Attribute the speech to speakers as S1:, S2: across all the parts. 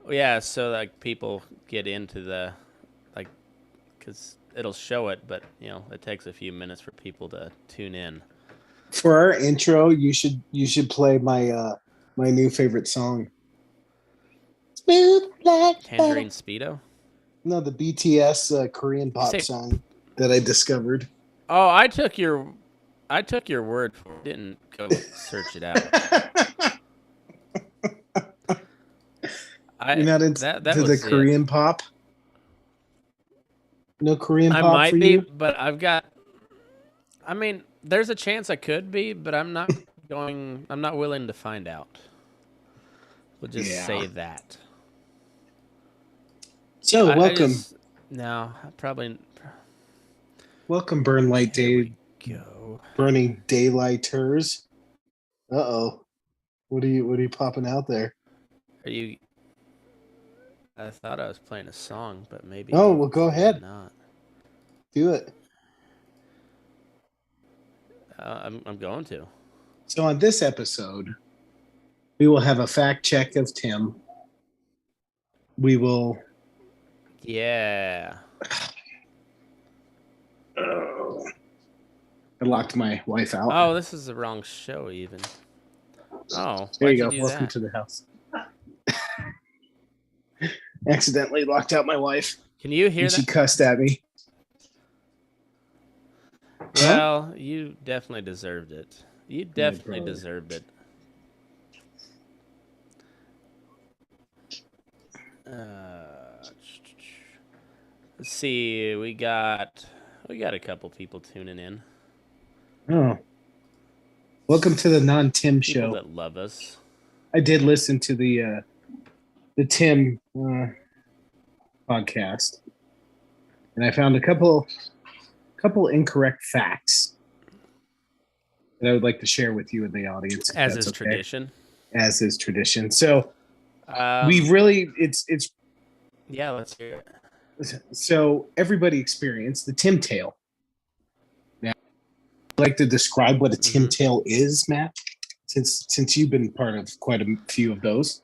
S1: Yeah, so like people get into the like because it'll show it, but it takes a few minutes for people to tune in.
S2: For our intro, you should play my new favorite song. Smooth like butter.
S1: Tangerine Speedo.
S2: No, the BTS Korean
S1: You
S2: pop
S1: say?
S2: song that I discovered.
S1: Oh, I took your word for it. Didn't go search it out.
S2: You're
S1: I
S2: not
S1: that
S2: into the
S1: was it.
S2: Korean pop? No Korean
S1: I
S2: pop for
S1: might be,
S2: you?
S1: but I've got. I mean, there's a chance I could be, but I'm not going. I'm not willing to find out. We'll just
S2: Yeah.
S1: say that.
S2: So
S1: I
S2: welcome,
S1: just no. I probably.
S2: welcome, Burn Light
S1: Here
S2: Day,
S1: we go.
S2: Burning Daylighters. Uh-oh. What are you popping out there?
S1: Are you? I thought I was playing a song, but
S2: Oh,
S1: maybe
S2: well, go
S1: I'm
S2: ahead.
S1: not.
S2: Do it.
S1: I'm going to.
S2: So on this episode, we will have a fact check of Tim. We will.
S1: Yeah.
S2: Oh, I locked my wife out.
S1: Oh, this is the wrong show, even. Oh,
S2: There
S1: why'd
S2: you
S1: you
S2: go.
S1: do
S2: Welcome
S1: that?
S2: to the house. Accidentally locked out my wife,
S1: Can you hear
S2: and she
S1: that?
S2: cussed at me. Huh?
S1: Well, you definitely deserved it. You
S2: My
S1: definitely
S2: brother.
S1: deserved it. Let's see. We got a couple people tuning in.
S2: Oh, welcome to the non-Tim
S1: People
S2: show.
S1: that love us.
S2: I did listen to the Tim podcast, and I found a couple incorrect facts that I would like to share with you in the audience, if
S1: As
S2: that's
S1: is
S2: okay.
S1: tradition.
S2: As is tradition. So
S1: Um,
S2: we really it's
S1: yeah, let's hear it.
S2: so everybody experienced the Tim tail. Now, I'd like to describe what a Tim
S1: Mm-hmm.
S2: tail is, Matt, since you've been part of quite a few of those.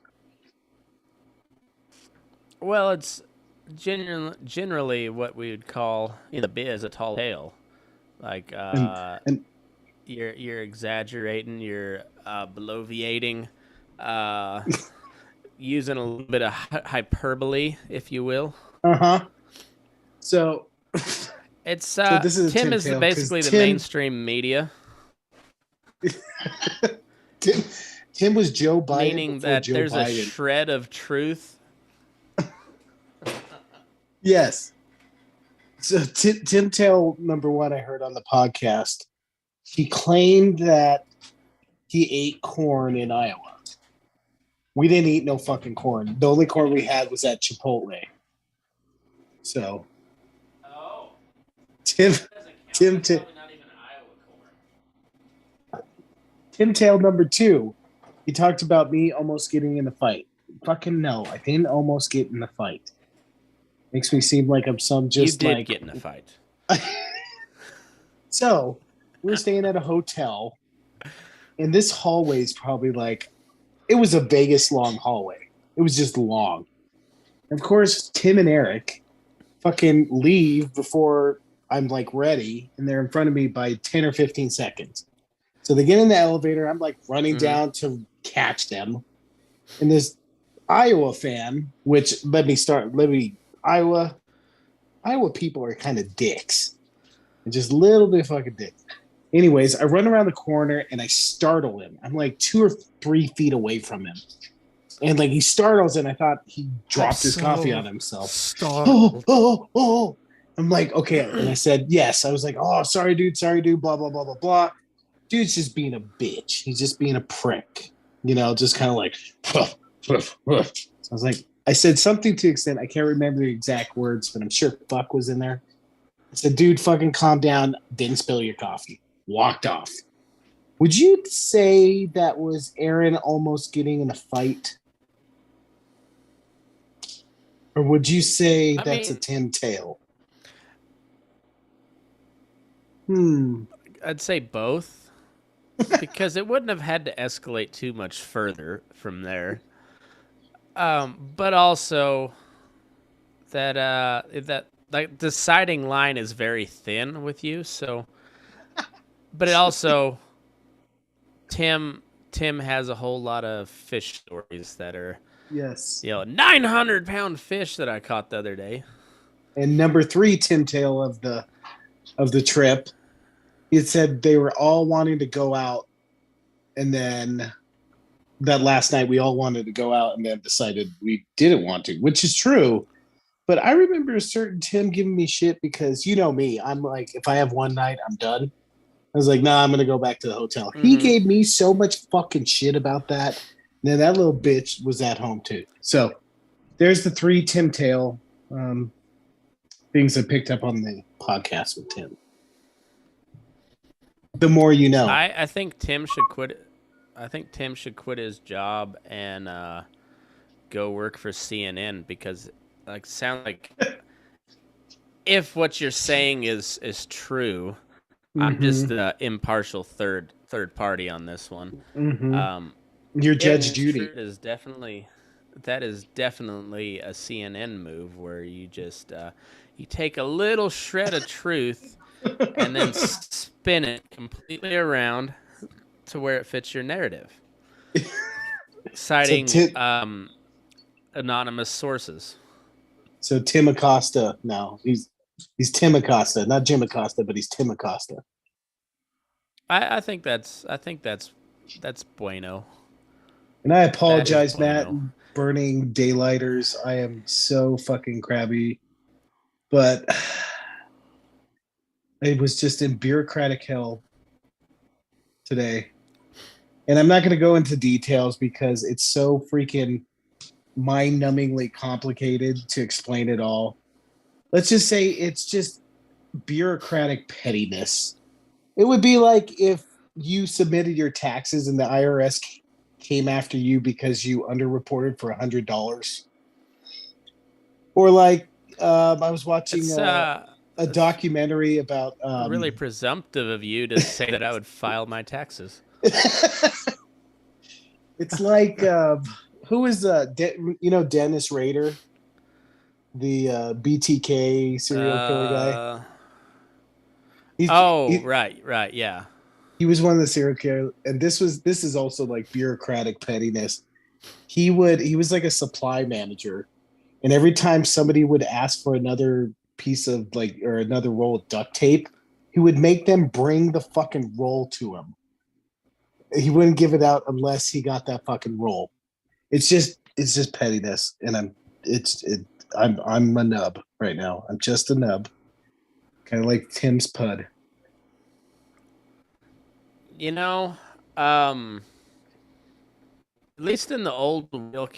S1: Well, it's generally what we would call in the biz a tall tale. Like
S2: And and
S1: you're exaggerating, you're bloviating, uh, using a little bit of hyperbole, if you will.
S2: uh-huh. So
S1: It's
S2: so this is a
S1: Tim
S2: Tim
S1: is
S2: tail because
S1: basically the mainstream media,
S2: Tim Tim was Joe Biden
S1: meaning
S2: before
S1: that
S2: Joe
S1: there's a
S2: Biden.
S1: shred of truth.
S2: Yes. So Tim Tail number one, I heard on the podcast. He claimed that he ate corn in Iowa. We didn't eat no fucking corn. The only corn we had was at Chipotle. So
S1: Oh,
S2: Tim Tim
S1: That's probably not even Iowa corn.
S2: Tim Tail number two. He talked about me almost getting in a fight. Fucking no, I didn't almost get in the fight. Makes me seem like I'm some
S1: You
S2: just
S1: did
S2: like
S1: get in a fight.
S2: So we're staying at a hotel, and this hallway is probably like it was a Vegas long hallway. It was just long. And of course, Tim and Eric fucking leave before I'm like ready, and they're in front of me by 10 or 15 seconds. So they get in the elevator. I'm like running
S1: Mm-hmm.
S2: down to catch them. And this Iowa fan, which Iowa people are kind of dicks. And just little bit fucking dicks. Anyways, I run around the corner and I startle him. I'm like 2 or 3 feet away from him. And like he startles and I thought he dropped his coffee on himself.
S1: Startled.
S2: Oh. I'm like, okay. And I said, yes. I was like, oh, sorry, dude, blah, blah, blah, blah, blah. Dude's just being a bitch. He's just being a prick. Just kind of like, so I was like, I said something to the extent, I can't remember the exact words, but I'm sure fuck was in there. I said, dude, fucking calm down. Didn't spill your coffee. Walked off. Would you say that was Aaron almost getting in a fight? Or would you say that's a Tim tail?
S1: I'd say both, because it wouldn't have had to escalate too much further from there. But also that like deciding line is very thin with you. So, but it also Tim Tim has a whole lot of fish stories that are
S2: Yes.
S1: 900-pound fish that I caught the other day.
S2: And number three, Tim Tail of the trip, he had said they were all wanting to go out, and then that last night we all wanted to go out, and then decided we didn't want to, which is true. But I remember a certain Tim giving me shit because you know me, I'm like, if I have one night, I'm done. I was like, nah, I'm gonna go back to the hotel. He
S1: Mm-hmm.
S2: gave me so much fucking shit about that. And then that little bitch was at home too. So there's the three Tim Tail things I picked up on the podcast with Tim. The more you know.
S1: I think Tim should quit. I think Tim should quit his job and go work for CNN because like sound like if what you're saying is true, I'm just
S2: Mm-hmm.
S1: the impartial third party on this one.
S2: Mm-hmm.
S1: Um,
S2: You're
S1: if
S2: Judge
S1: it's true,
S2: Judy.
S1: that is definitely a CNN move where you just you take a little shred of truth and then spin it completely around to where it fits your narrative,
S2: So
S1: citing
S2: Tim,
S1: anonymous sources.
S2: so Tim Acosta now. He's Tim Acosta, not Jim Acosta, but he's Tim Acosta.
S1: I think that's bueno.
S2: And I
S1: That is
S2: apologize, Matt,
S1: bueno.
S2: burning daylighters. I am so fucking crabby. But it was just in bureaucratic hell today. And I'm not going to go into details because it's so freaking mind numbingly complicated to explain it all. Let's just say it's just bureaucratic pettiness. It would be like if you submitted your taxes and the IRS came after you because you underreported for $100. Or like I was watching a
S1: It's
S2: documentary about
S1: really presumptive of you to say that I would file my taxes.
S2: it's like who is you know Dennis Rader, the BTK serial killer guy.
S1: Uh
S2: He's
S1: oh, right, yeah.
S2: he was one of the serial killer, and this is also like bureaucratic pettiness. He was like a supply manager, and every time somebody would ask for another piece of like or another roll of duct tape, he would make them bring the fucking roll to him. He wouldn't give it out unless he got that fucking roll. It's just pettiness, and I'm a nub right now. I'm just a nub, kind of like Tim's pud.
S1: You know, um at least in the old real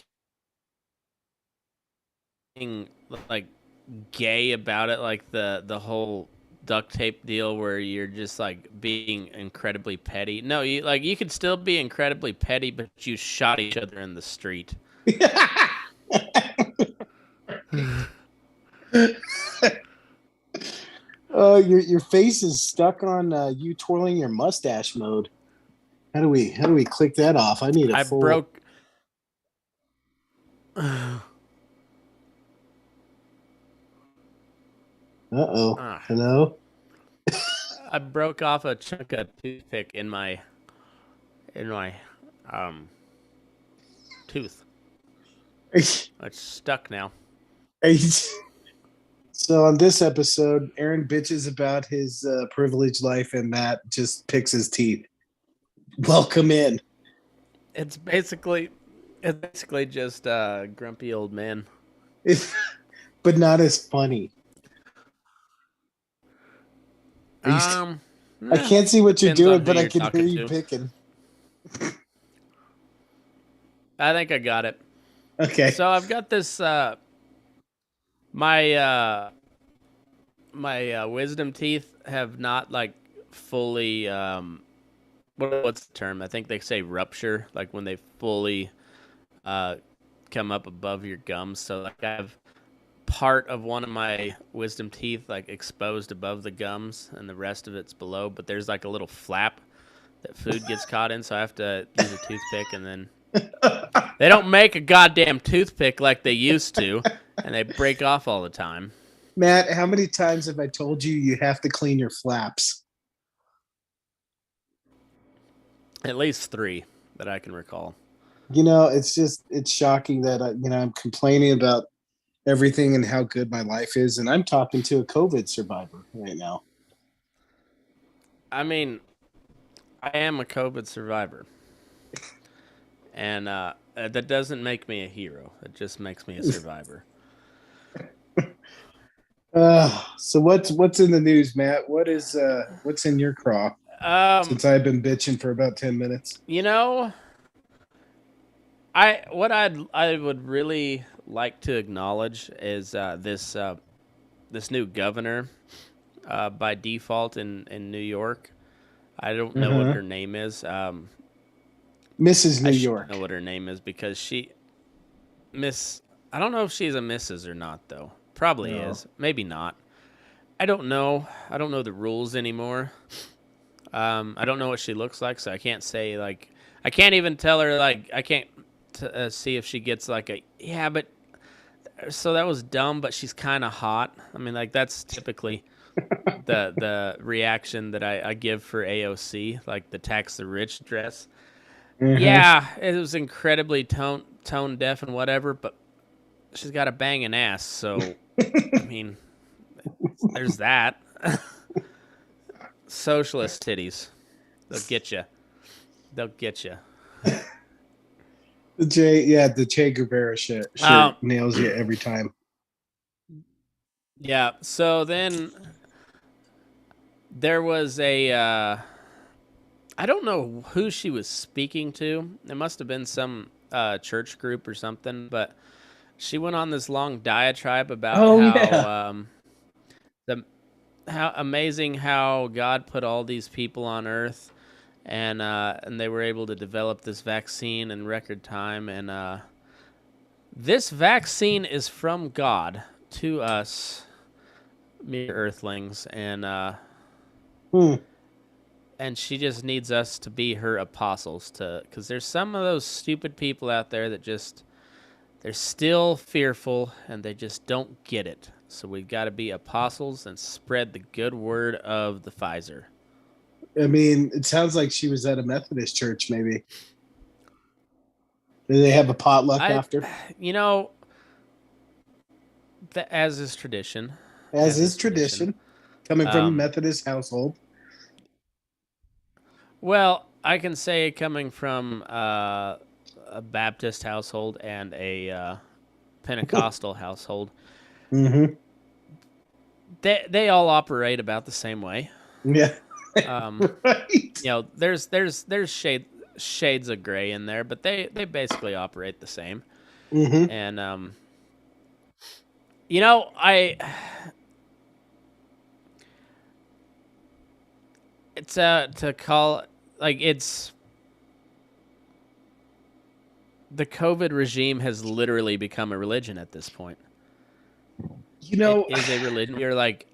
S1: king like gay about it like the whole duct tape deal where you're just like being incredibly petty. No, you could still be incredibly petty but you shot each other in the street.
S2: Oh, your face is stuck on you twirling your mustache mode. How do we click that off? I need a
S1: I
S2: full.
S1: broke
S2: Uh-oh.
S1: Ah,
S2: Hello.
S1: I broke off a chunk of toothpick in my um tooth. It's stuck now.
S2: So on this episode, Aaron bitches about his privileged life, and Matt just picks his teeth. Welcome in.
S1: It's basically just a grumpy old man.
S2: But not as funny.
S1: Um,
S2: I
S1: eh,
S2: can't see what you're
S1: depends on
S2: doing,
S1: who
S2: but I
S1: you're
S2: can hear
S1: talking
S2: you
S1: to.
S2: picking.
S1: I think I got it.
S2: Okay.
S1: So I've got this my wisdom teeth have not like fully what's the term? I think they say rupture, like when they fully uh come up above your gums. So like I have part of one of my wisdom teeth like exposed above the gums and the rest of it's below, but there's like a little flap that food gets caught in, so I have to use a toothpick and then They don't make a goddamn toothpick like they used to, and they break off all the time.
S2: Matt, how many times have I told you you have to clean your flaps?
S1: At least 3 that I can recall.
S2: It's shocking that I'm complaining about everything and how good my life is, and I'm talking to a COVID survivor right now.
S1: I mean, I am a COVID survivor. And that doesn't make me a hero. It just makes me a survivor.
S2: So what's in the news, Matt? What's in your craw?
S1: Um,
S2: Since I've been bitching for about 10 minutes.
S1: you know, I would really like to acknowledge is this new governor by default in New York. I don't know what
S2: Uh-huh.
S1: her name is.
S2: Mrs.
S1: I
S2: New
S1: should
S2: York.
S1: know what her name is because she Miss. I don't know if she's a Mrs. or not though. Probably
S2: No.
S1: is. Maybe not. I don't know. I don't know the rules anymore. I don't know what she looks like, so I can't say like. I can't even tell her like. I can't see if she gets like a yeah, but so that was dumb, but she's kind of hot. I mean, like that's typically the reaction that I give for AOC, like the tax the rich dress.
S2: Uh-huh.
S1: Yeah, it was incredibly tone deaf and whatever, but she's got a banging ass, so I mean, there's that. Socialist titties, they'll get you. They'll get you.
S2: The Che Guevara shirt
S1: Um,
S2: nails you every time.
S1: yeah. So then there was a. I don't know who she was speaking to. It must have been some church group or something, but she went on this long diatribe about
S2: Oh yeah.
S1: the how amazing how God put all these people on Earth, and they were able to develop this vaccine in record time, and this vaccine is from God to us mere Earthlings,
S2: Hmm.
S1: and she just needs us to be her apostles to because there's some of those stupid people out there that just they're still fearful and they just don't get it. So we've got to be apostles and spread the good word of the Pfizer.
S2: I mean, it sounds like she was at a Methodist church, maybe. Did they have a potluck
S1: I,
S2: after?
S1: you know, as is tradition,
S2: As is tradition, coming from a
S1: Um,
S2: Methodist household.
S1: well, I can say coming from a Baptist household and a Pentecostal household,
S2: Mm-hmm.
S1: they all operate about the same way.
S2: Yeah.
S1: Um,
S2: Right.
S1: there's shades of gray in there, but they basically operate the same.
S2: Mm-hmm.
S1: And I it's to call like it's the COVID regime has literally become a religion at this point.
S2: You
S1: It
S2: know,
S1: is a religion. You're like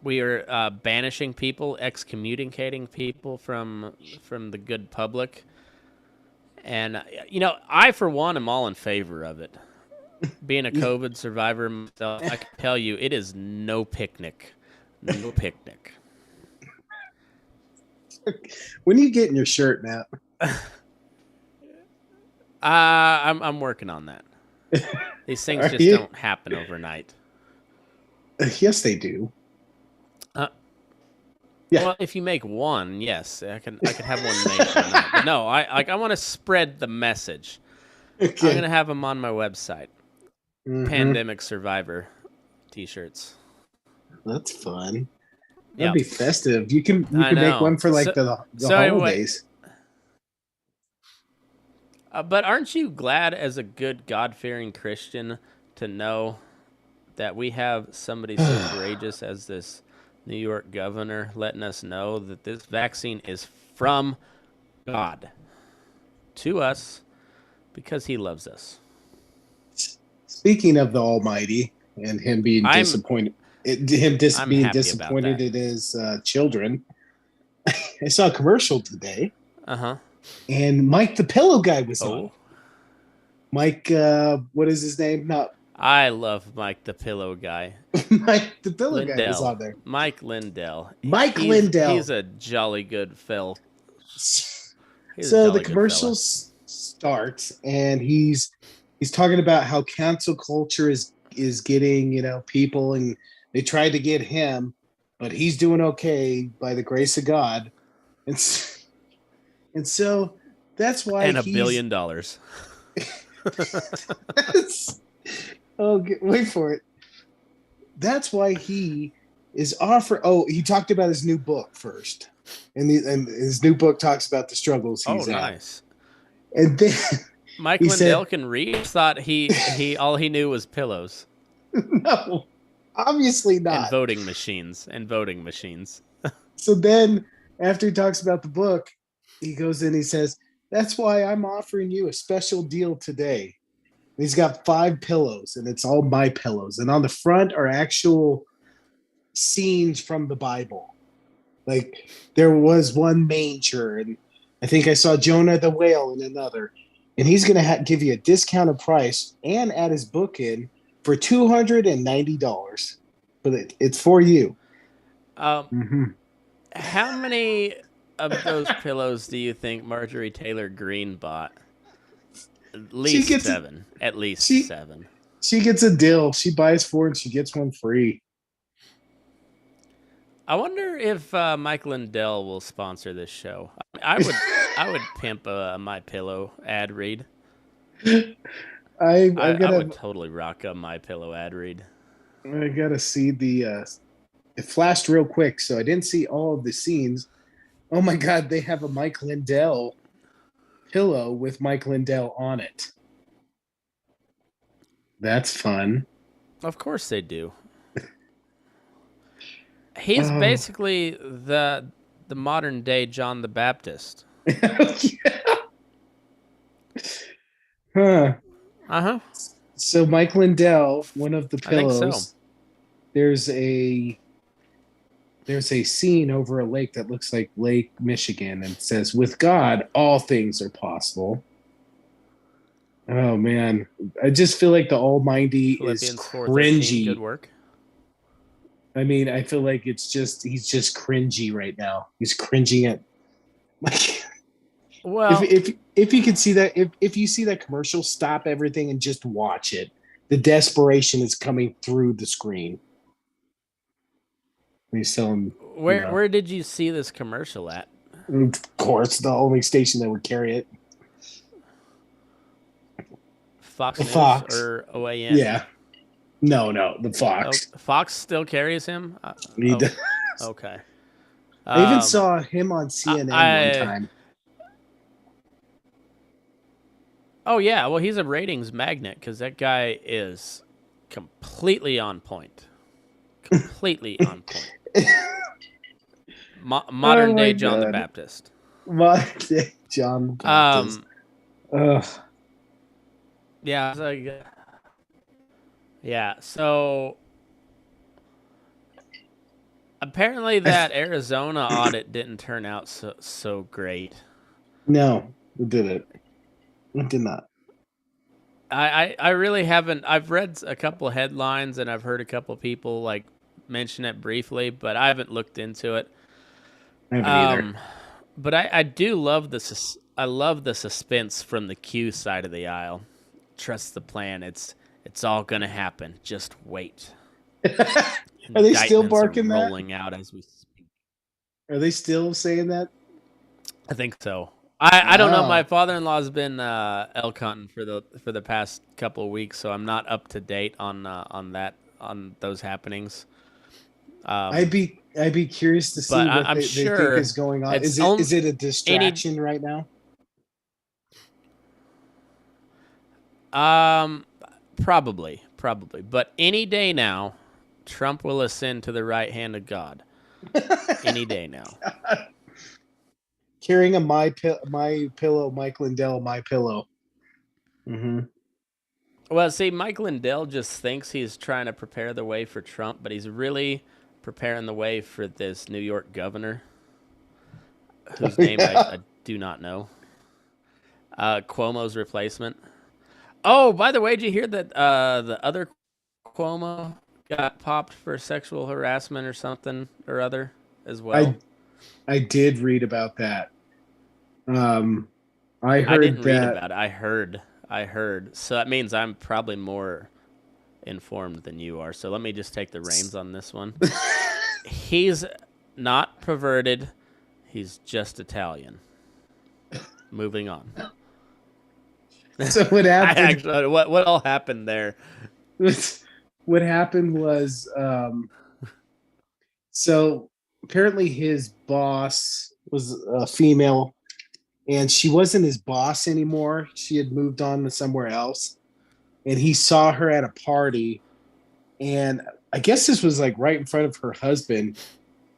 S1: we are banishing people, excommunicating people from the good public, and I for one am all in favor of it. Being a COVID survivor myself, I can tell you it is no picnic, no picnic.
S2: when you get in your shirt, Matt?
S1: I'm working on that. These things
S2: Are
S1: just
S2: you?
S1: don't happen overnight.
S2: Yes, they do.
S1: Uh,
S2: Yeah.
S1: well, if you make one, yes, I could have one made overnight. But no, I want to spread the message. I'm
S2: Okay.
S1: gonna have them on my website.
S2: Mm-hmm.
S1: Pandemic Survivor T-shirts.
S2: That's fun. That'd
S1: Yeah,
S2: be festive. You
S1: I
S2: can make
S1: know.
S2: one for like the
S1: So anyway,
S2: holidays.
S1: but aren't you glad as a good God-fearing Christian to know that we have somebody so courageous as this New York governor letting us know that this vaccine is from God to us because he loves us.
S2: Speaking of the Almighty and him being
S1: I'm
S2: disappointed,
S1: I'm
S2: being
S1: happy about
S2: disappointed
S1: that.
S2: in his children. I saw a commercial today.
S1: Uh-huh.
S2: and Mike the Pillow Guy was on.
S1: Oh,
S2: Mike, what is his name? Not
S1: I love Mike the Pillow Guy.
S2: Mike the Pillow Guy was
S1: Lindell.
S2: on there.
S1: Mike Lindell.
S2: Mike
S1: He's
S2: Lindell.
S1: a jolly good fell. He's a
S2: So the
S1: jolly good
S2: commercial
S1: fella.
S2: starts, and he's talking about how cancel culture is getting people, and they tried to get him, but he's doing okay by the grace of God, and and so that's why
S1: And
S2: he's
S1: $1 billion.
S2: wait for it. That's why he is offer. Oh, he talked about his new book first, and his new book talks about the struggles
S1: Oh,
S2: he's at.
S1: nice.
S2: And then
S1: Mike
S2: he
S1: Lindell
S2: said,
S1: can read. Thought he all he knew was pillows
S2: "No, obviously
S1: and
S2: not."
S1: voting machines and voting machines.
S2: So then, after he talks about the book, he goes in. He says, "That's why I'm offering you a special deal today." And he's got 5 pillows, and it's all my pillows. And on the front are actual scenes from the Bible. Like there was one manger, and I think I saw Jonah the whale in another. And he's going to give you a discounted price and add his book in for $290. But it's for you.
S1: Um,
S2: Mm-hmm.
S1: how many of those pillows do you think Marjorie Taylor Greene bought? At
S2: She
S1: least
S2: gets it.
S1: 7. At least
S2: She
S1: 7.
S2: she gets a deal. She buys 4 and she gets one free.
S1: I wonder if Mike Lindell will sponsor this show. I would pimp a My Pillow ad read.
S2: I'm
S1: I
S2: gonna
S1: would totally rock a My Pillow ad read.
S2: I gotta see the. It flashed real quick, so I didn't see all of the scenes. Oh my God, they have a Mike Lindell pillow with Mike Lindell on it. That's fun.
S1: Of course they do. He's
S2: Oh,
S1: basically the modern day John the Baptist.
S2: huh.
S1: Uh huh.
S2: So Mike Lindell, one of the
S1: I think so.
S2: pillows. There's a there's a scene over a lake that looks like Lake Michigan, and it says, "With God, all things are possible." Oh man, I just feel like the Almighty is
S1: Philippians 4:13. Good
S2: cringy.
S1: work.
S2: I mean, I feel like he's just cringy right now. He's cringing at like if
S1: Well,
S2: if if you can see that if you see that commercial, stop everything and just watch it. The desperation is coming through the screen. He's telling,
S1: where did you see this commercial at?
S2: of course, the only station that would carry it,
S1: Fox
S2: the
S1: News
S2: Fox.
S1: or OAN?
S2: Yeah, no, the
S1: Oh,
S2: Fox.
S1: Fox still carries him.
S2: He
S1: Oh,
S2: does.
S1: okay.
S2: I even
S1: Um,
S2: saw him on
S1: I,
S2: CNN one
S1: I
S2: time.
S1: oh yeah. Well, he's a ratings magnet because that guy is completely on point. Completely on point.
S2: Oh
S1: Modern
S2: my
S1: day John the
S2: God,
S1: Baptist.
S2: my John Baptist.
S1: Um,
S2: Ugh.
S1: yeah, yeah. So apparently that Arizona audit didn't turn out so great.
S2: No, it didn't. It did not.
S1: I really haven't. I've read a couple of headlines and I've heard a couple of people like mention it briefly, but I haven't looked into it.
S2: I haven't either.
S1: Um, but I do love I love the suspense from the Q side of the aisle. Trust the plan. It's all gonna happen. Just wait.
S2: Are they still
S1: Indictments are
S2: barking that?
S1: rolling out as we speak.
S2: Are they still saying that?
S1: I think so. I don't know. My
S2: Wow.
S1: father-in-law's been elk hunting for the past couple of weeks, so I'm not up to date on those happenings. Um,
S2: I'd be curious to see
S1: but
S2: what
S1: I'm
S2: they think
S1: sure
S2: is going on.
S1: it's
S2: Is it a
S1: any
S2: distraction right now?
S1: um probably, but any day now, Trump will ascend to the right hand of God. Any day now.
S2: Carrying a my pillow, Mike Lindell, my pillow. Mm-hmm.
S1: Well, see, Mike Lindell just thinks he's trying to prepare the way for Trump, but he's really preparing the way for this New York governor, whose name
S2: Yeah.
S1: I do not know. Cuomo's replacement. Oh, by the way, did you hear that the other Cuomo got popped for sexual harassment or something or other as well?
S2: I I did read about that. Um, I
S1: I
S2: heard
S1: didn't read
S2: that.
S1: about it. I heard. I heard. So that means I'm probably more informed than you are. So let me just take the reins on this one. He's not perverted. He's just Italian. Moving on.
S2: So what
S1: I
S2: happened?
S1: actually, what all happened there?
S2: What happened was, so apparently his boss was a female, and she wasn't his boss anymore. She had moved on to somewhere else, and he saw her at a party, and I guess this was like right in front of her husband.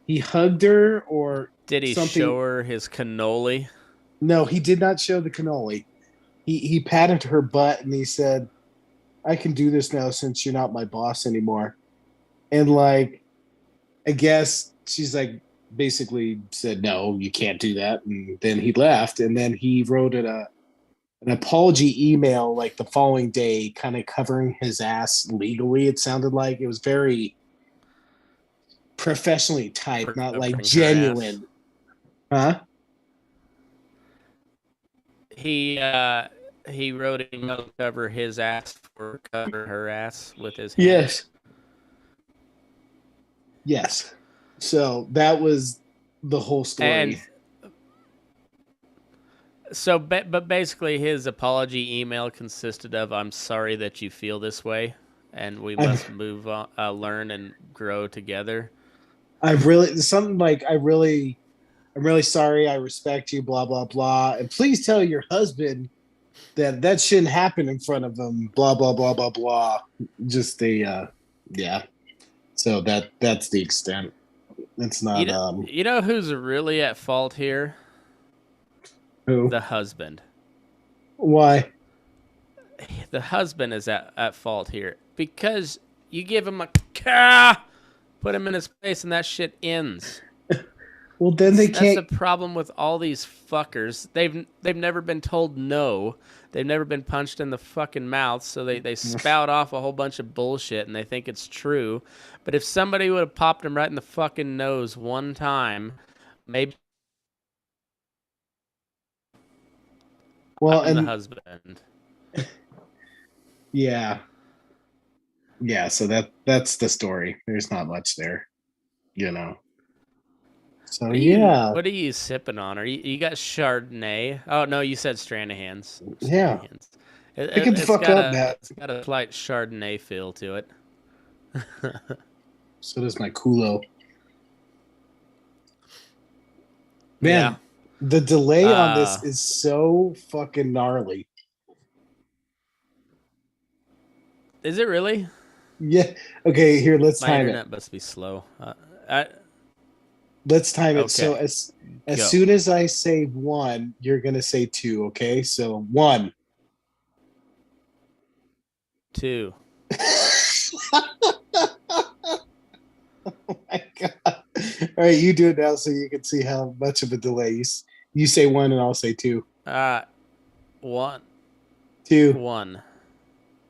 S2: He hugged her or
S1: Did he
S2: something.
S1: show her his cannoli?
S2: No, he did not show the cannoli. He patted her butt and he said, "I can do this now since you're not my boss anymore." And like, I guess she's like basically said, "No, you can't do that." And then he left, and then he wrote an apology email like the following day, kind of covering his ass legally. It sounded like it was very professionally typed,
S1: For
S2: not like
S1: covering her ass.
S2: genuine. Huh?
S1: He uh he wrote an email to cover his ass for cover her ass with his hands.
S2: Yes. Yes. So that was the whole
S1: And
S2: story.
S1: so, but basically, his apology email consisted of, "I'm sorry that you feel this way, and we
S2: I've
S1: must move on, learn and grow together."
S2: I've really something like I'm really sorry. I respect you. Blah blah blah. And please tell your husband that that shouldn't happen in front of him. Blah blah blah blah blah. Just the yeah. So that's the extent. It's not
S1: You know who's really at fault here?
S2: who
S1: The husband.
S2: why.
S1: The husband is at fault here because you give him a car, put him in his place, and that shit ends.
S2: Well, then they
S1: That's
S2: can't.
S1: the problem with all these fuckers. They've never been told no. They've never been punched in the fucking mouth, so they spout off a whole bunch of bullshit and they think it's true. But if somebody would have popped him right in the fucking nose one time, maybe
S2: Well,
S1: I'm the
S2: and
S1: husband.
S2: yeah, yeah. So that's the story. There's not much there, you know. So yeah,
S1: What are you sipping on? You got Chardonnay? Oh no, you said Stranahan's.
S2: yeah.
S1: Stranahan's.
S2: Pick it the fuck up, Matt.
S1: It's got a slight Chardonnay feel to it.
S2: So does my culo.
S1: Yeah.
S2: Man, the delay on
S1: Uh,
S2: this is so fucking gnarly.
S1: is it really?
S2: Yeah. Okay, here, let's
S1: My
S2: time it.
S1: internet must be slow.
S2: Let's time it. So
S1: Okay,
S2: as
S1: go.
S2: soon as I say one, you're gonna say two, okay? So one.
S1: Two.
S2: Oh my god. All right, you do it now so you can see how much of a delay. You say one and I'll say two.
S1: Uh, one,
S2: Two,
S1: one,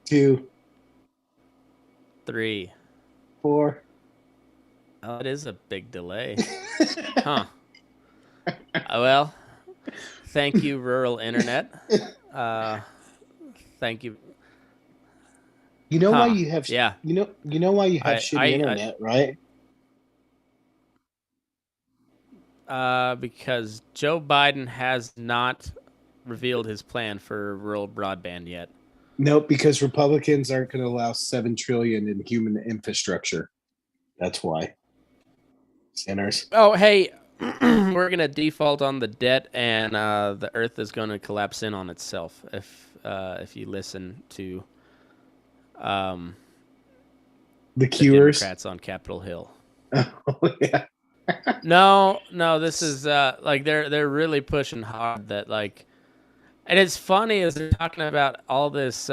S2: two,
S1: three.
S2: 4.
S1: Oh, it is a big delay. Huh. Well, thank you, rural internet. Uh, thank you.
S2: You know why
S1: Huh.
S2: you have
S1: Yeah.
S2: you know why you have
S1: I,
S2: shitty
S1: I,
S2: internet, right?
S1: because Joe Biden has not revealed his plan for rural broadband yet.
S2: Nope, because Republicans aren't going to allow 7 trillion in human infrastructure. That's why. Sinners.
S1: Oh, hey, we're gonna default on the debt, and the Earth is gonna collapse in on itself if you listen to um,
S2: The
S1: the
S2: cures.
S1: Democrats on Capitol Hill.
S2: Oh yeah.
S1: No, this is like they're really pushing hard that like, and it's funny as they're talking about all this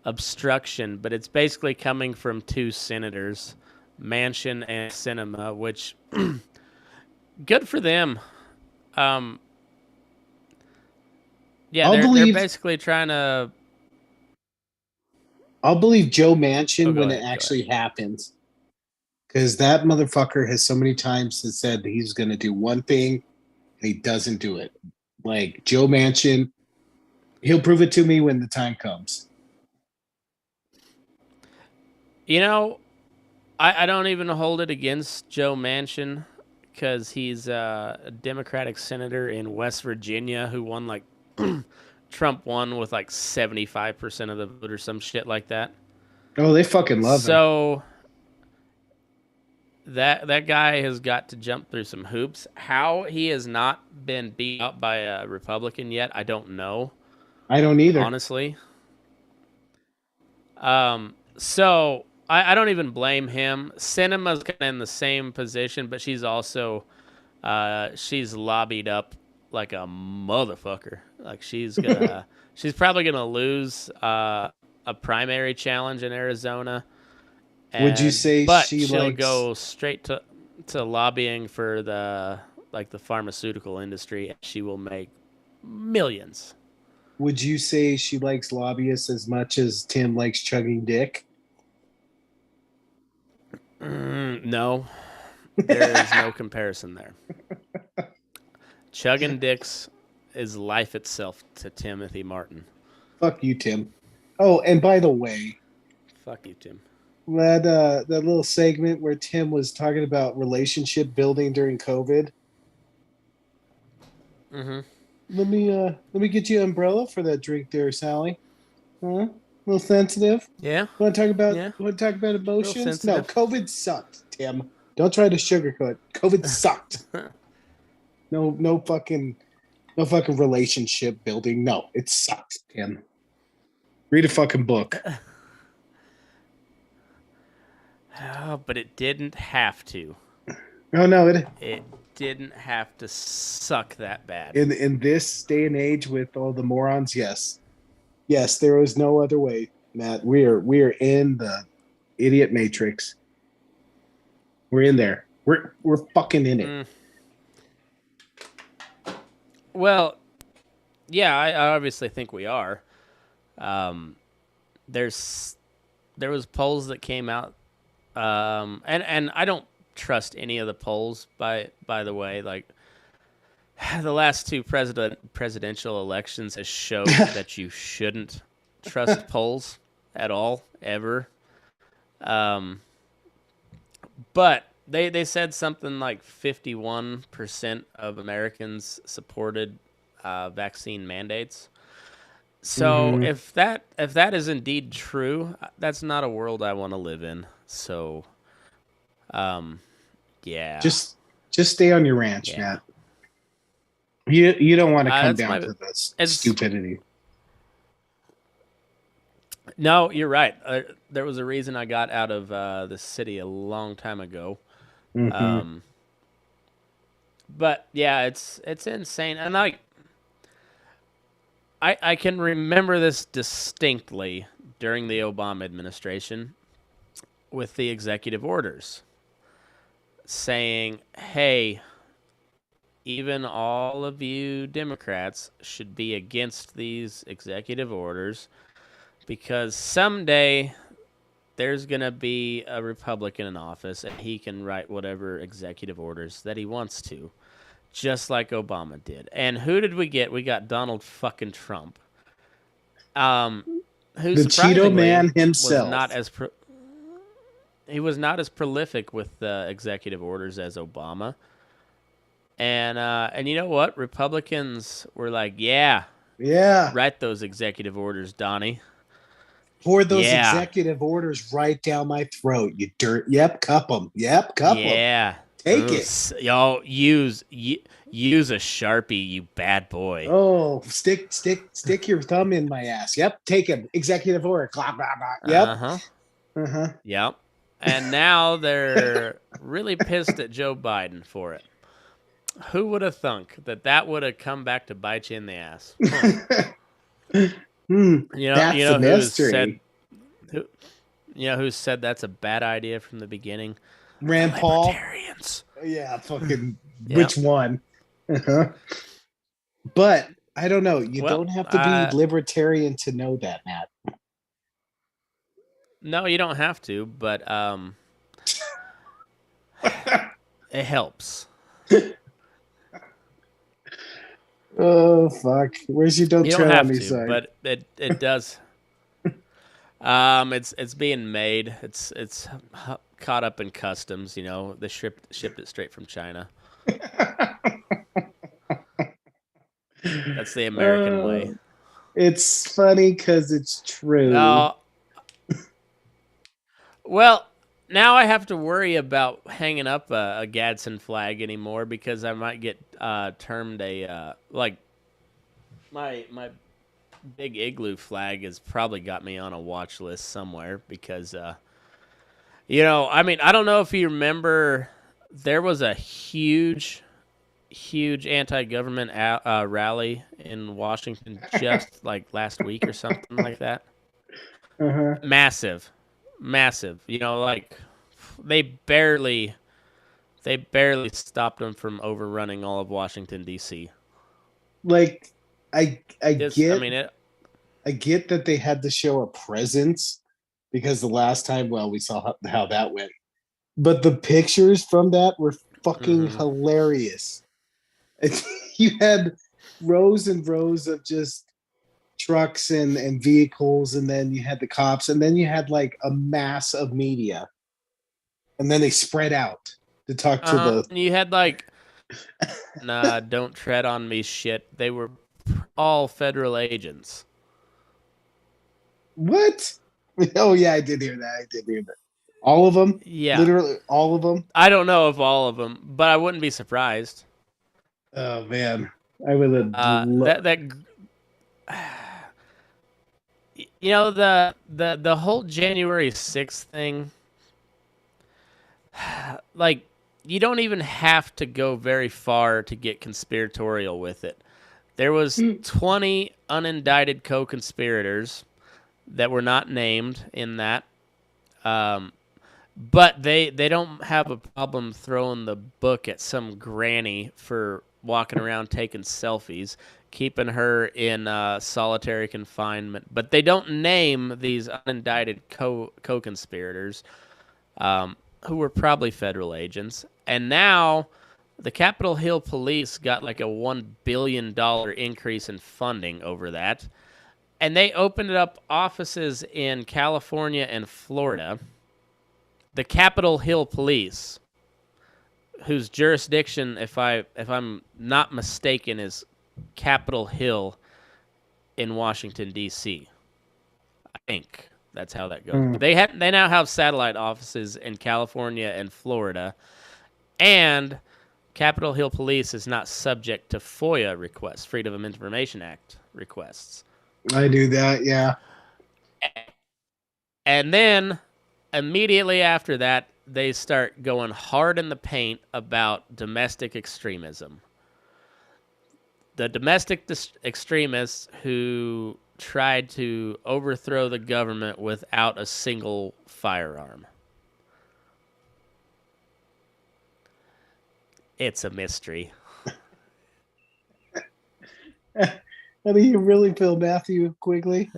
S1: obstruction, but it's basically coming from two senators, Manchin and Sinema, which good for them. Um, Yeah,
S2: I'll
S1: they're
S2: believe
S1: basically trying to.
S2: I'll believe Joe
S1: Oh,
S2: Manchin
S1: go
S2: when it
S1: ahead. Go ahead.
S2: actually happens. Because that motherfucker has so many times said that he's going to do one thing and he doesn't do it. Like Joe Manchin, he'll prove it to me when the time comes.
S1: You know, I don't even hold it against Joe Manchin because he's a Democratic senator in West Virginia who won like Trump won with like 75% of the vote or some shit like that.
S2: Oh, they fucking love him.
S1: So that guy has got to jump through some hoops. How he has not been beat up by a Republican yet, I don't know,
S2: I don't either.
S1: honestly. So I don't even blame him. Cinema's kind of in the same position, but she's also she's lobbied up like a motherfucker. Like she's probably gonna lose a primary challenge in Arizona,
S2: Would you
S1: and
S2: say
S1: but
S2: she
S1: she'll
S2: likes
S1: go straight to lobbying for the pharmaceutical industry. She will make millions.
S2: would you say she likes lobbyists as much as Tim likes chugging dick?
S1: No, there is no comparison there. Chugging dicks is life itself to Timothy Martin.
S2: Fuck you, Tim. Oh, and by the way,
S1: Fuck you, Tim.
S2: that little segment where Tim was talking about relationship building during COVID.
S1: Mm-hmm.
S2: Let me get you an umbrella for that drink there, Sally. Huh? A little sensitive.
S1: Yeah, yeah.
S2: Want to talk about
S1: Real
S2: emotions? No,
S1: sensitive.
S2: COVID sucked, Tim. Don't try to sugarcoat. COVID sucked. No fucking relationship building. No, it sucked, Tim. Read a fucking book.
S1: Oh, but it didn't have to.
S2: Oh no, it
S1: It didn't have to suck that bad.
S2: in this day and age with all the morons, yes. Yes, there was no other way, Matt. We are in the idiot matrix. We're in there. We're fucking in it.
S1: Mm. Well, yeah, I obviously think we are. Um, there's there was polls that came out, and I don't trust any of the polls. By the way, like the last two presidential elections has showed that you shouldn't trust polls at all ever. Um, but they said something like 51% of Americans supported vaccine mandates. So
S2: Mm-hmm.
S1: if that is indeed true, that's not a world I want to live in. So, um, yeah,
S2: Just stay on your ranch,
S1: yeah.
S2: Matt. You don't want to come
S1: That's
S2: down
S1: my.
S2: to this
S1: It's
S2: stupidity.
S1: no, you're right. There was a reason I got out of the city a long time ago.
S2: Mm-hmm.
S1: Um, but yeah, it's insane, and I can remember this distinctly during the Obama administration with the executive orders saying, "Hey, even all of you Democrats should be against these executive orders because someday there's going to be a Republican in office and he can write whatever executive orders that he wants to, just like Obama did." And who did we get? We got Donald fucking Trump, um, who
S2: The Cheeto
S1: surprisingly
S2: Man
S1: was
S2: himself.
S1: not as he was not as prolific with the executive orders as Obama. And you know what? Republicans were like, "Yeah,
S2: Yeah.
S1: write those executive orders, Donnie.
S2: Pour those
S1: Yeah,
S2: executive orders right down my throat, you dirt. Yep, cup them. Yep, cup them.
S1: yeah.
S2: Take it.
S1: Y'all use a Sharpie, you bad boy."
S2: Oh, stick your thumb in my ass. Yep, take him. Executive order. Blah, blah, blah.
S1: Uh
S2: Yep.
S1: huh.
S2: Uh-huh.
S1: Yep. And now they're really pissed at Joe Biden for it. Who would have thunk that would have come back to bite you in the ass? Huh. You
S2: That's a
S1: know who's said
S2: mystery.
S1: who who said that's a bad idea from the beginning? The
S2: Rand Paul.
S1: libertarians.
S2: Yeah, fucking
S1: Yeah.
S2: which one? Uh-huh. But I don't know. You
S1: Well,
S2: don't have to be libertarian to know that, Matt.
S1: no, you don't have to, but it helps.
S2: Oh fuck! Where's your "Don't
S1: You don't
S2: tread on
S1: have
S2: me"
S1: to,
S2: sign?
S1: but it does. It's being made. It's caught up in customs. You know, they shipped it straight from China. That's the American
S2: uh,
S1: way.
S2: it's funny because it's true.
S1: No, well, now I have to worry about hanging up a Gadsden flag anymore because I might get termed a like my big igloo flag has probably got me on a watch list somewhere because I mean, I don't know if you remember, there was a huge anti-government rally in Washington just like last week or something like that.
S2: Uh-huh.
S1: Massive, massive. Like they barely they barely stopped them from overrunning all of Washington D.C.
S2: Like, I
S1: Just, I
S2: get
S1: mean, it.
S2: I get that they had to show a presence because the last time, well, we saw how that went. But the pictures from that were fucking
S1: Mm-hmm.
S2: hilarious. You had rows and rows of just trucks and vehicles, and then you had the cops, and then you had like a mass of media, and then they spread out to talk to the
S1: And you had like, nah, don't tread on me shit. They were all federal agents.
S2: what? Oh yeah, I did hear that. I did hear that. All of them,
S1: Yeah,
S2: literally all of them.
S1: I don't know if all of them, but I wouldn't be surprised.
S2: Oh man, I would have.
S1: That the whole January 6th thing, like, you don't even have to go very far to get conspiratorial with it. There was 20 unindicted co-conspirators that were not named in that. Um, but they don't have a problem throwing the book at some granny for walking around taking selfies, keeping her in solitary confinement. But they don't name these unindicted co-conspirators, who were probably federal agents. And now the Capitol Hill Police got like a $1 billion increase in funding over that. And they opened up offices in California and Florida. The Capitol Hill Police, whose jurisdiction, if I'm not mistaken, is Capitol Hill in Washington D.C. I think that's how that goes. But they now have satellite offices in California and Florida, and Capitol Hill Police is not subject to FOIA requests, Freedom of Information Act requests.
S2: I knew that. Yeah.
S1: And then immediately after that, they start going hard in the paint about domestic extremism. The domestic extremists who tried to overthrow the government without a single firearm. It's a mystery.
S2: How do you really feel, Matthew Quigley?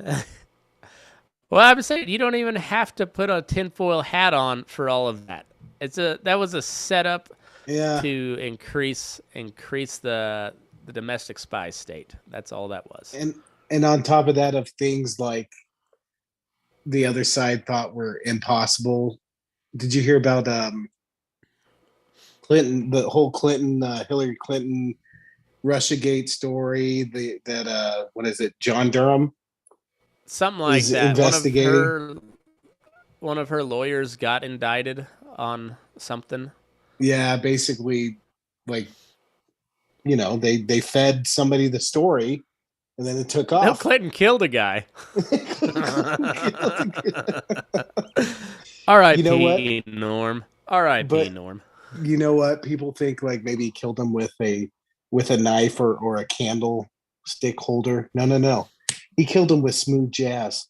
S1: Well, I'm saying you don't even have to put a tinfoil hat on for all of that. That was a setup
S2: Yeah.
S1: to increase the domestic spy state. That's all that was.
S2: And on top of that, of things like the other side thought were impossible. Did you hear about Clinton, the whole Clinton, Hillary Clinton Russiagate story? That what is it? John Durham
S1: Something like
S2: is
S1: that.
S2: investigating.
S1: One of her lawyers got indicted on something.
S2: Yeah, basically, like, they fed somebody the story, and then it took
S1: Bill
S2: off.
S1: Clinton killed a guy. R.I.P.
S2: You know what?
S1: Norm. R.I.P.
S2: But
S1: Norm.
S2: you know what? People think like maybe he killed him with a knife or a candle stick holder. No, no, no. He killed him with smooth jazz.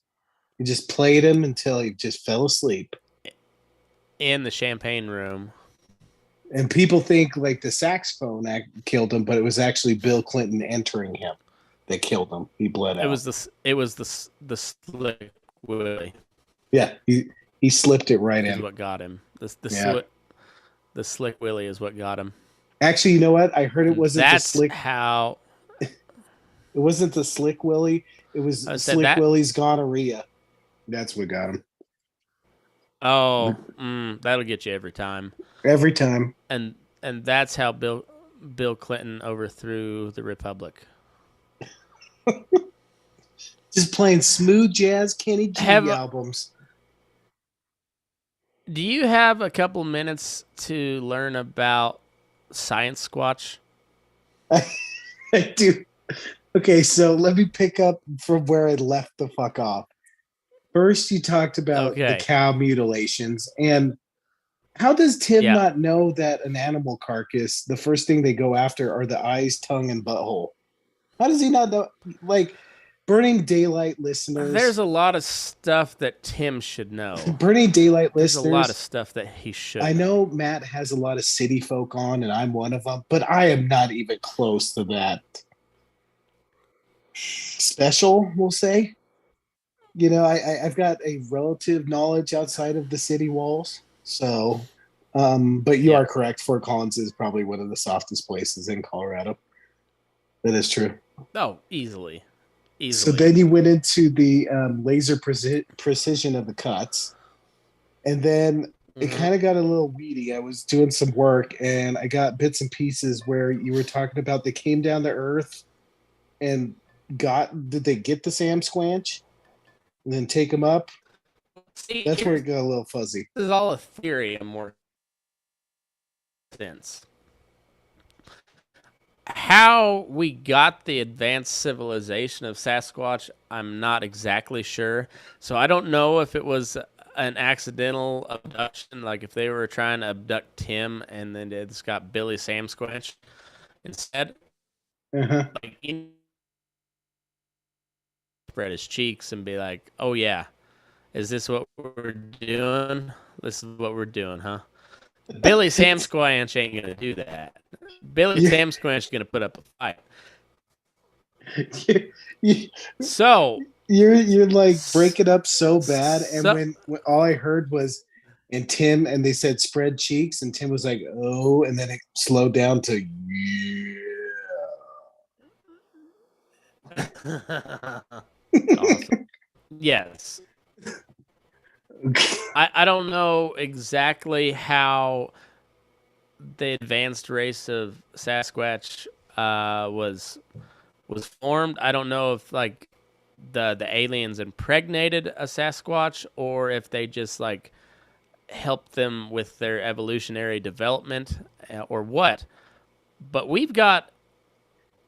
S2: He just played him until he just fell asleep.
S1: In the champagne room.
S2: And people think like the saxophone killed him, but it was actually Bill Clinton entering him. that killed him. He bled
S1: It
S2: out.
S1: was the slick Willie
S2: Yeah, he slipped it right
S1: is
S2: in.
S1: what got him.
S2: Yeah.
S1: The slick Willie is what got him.
S2: Actually, you know what? I heard it
S1: And
S2: wasn't the
S1: that's
S2: slick.
S1: how
S2: It wasn't the slick Willie. It was
S1: I said
S2: Slick
S1: that.
S2: Willie's gonorrhea. That's what got him
S1: Oh, that'll get you every time.
S2: every time.
S1: And that's how Bill Clinton overthrew the republic.
S2: Just playing smooth jazz Kenny G
S1: Have
S2: albums.
S1: Do you have a couple minutes to learn about Science Squatch?
S2: I do. Okay, so let me pick up from where I left the fuck off. First, you talked about the
S1: Okay.
S2: cow mutilations. And how does Tim
S1: Yeah.
S2: not know that an animal carcass, the first thing they go after are the eyes, tongue, and butthole? How does he not know? Like, Burning Daylight
S1: There's
S2: listeners,
S1: a lot of stuff that Tim should know.
S2: Burning Daylight
S1: There's a lot of
S2: listeners,
S1: stuff that he should
S2: I
S1: know.
S2: know Matt has a lot of city folk on, and I'm one of them, but I am not even close to that special, we'll say. You know, I've got a relative knowledge outside of the city walls. So, but you
S1: Yeah.
S2: are correct. Fort Collins is probably one of the softest places in Colorado. That is true.
S1: Oh, easily.
S2: So
S1: Easily.
S2: then you went into the laser precision of the cuts. And then it
S1: Mhm.
S2: kind of got a little weedy. I was doing some work and I got bits and pieces where you were talking about they came down to earth and did they get the Sam Squanch and then take them up?
S1: See,
S2: That's where it got a little fuzzy.
S1: this is all a theory in more sense. How we got the advanced civilization of Sasquatch, I'm not exactly sure. So I don't know if it was an accidental abduction, like if they were trying to abduct Tim and then they just got Billy Sam Squanch instead.
S2: Uh-huh.
S1: Like, spread his cheeks and be like, "Oh yeah, is this what we're doing? This is what we're doing, huh?" Billy Sam Squanch ain't gonna do that. Billy
S2: Yeah.
S1: Sam Squanch is gonna put up a fight.
S2: you,
S1: So
S2: you're like breaking up so bad, and
S1: So-
S2: when all I heard was and Tim and they said spread cheeks, and Tim was like, oh, and then it slowed down to
S1: awesome. Yes. I don't know exactly how the advanced race of Sasquatch was formed. I don't know if like the aliens impregnated a Sasquatch or if they just like helped them with their evolutionary development or what. But we've got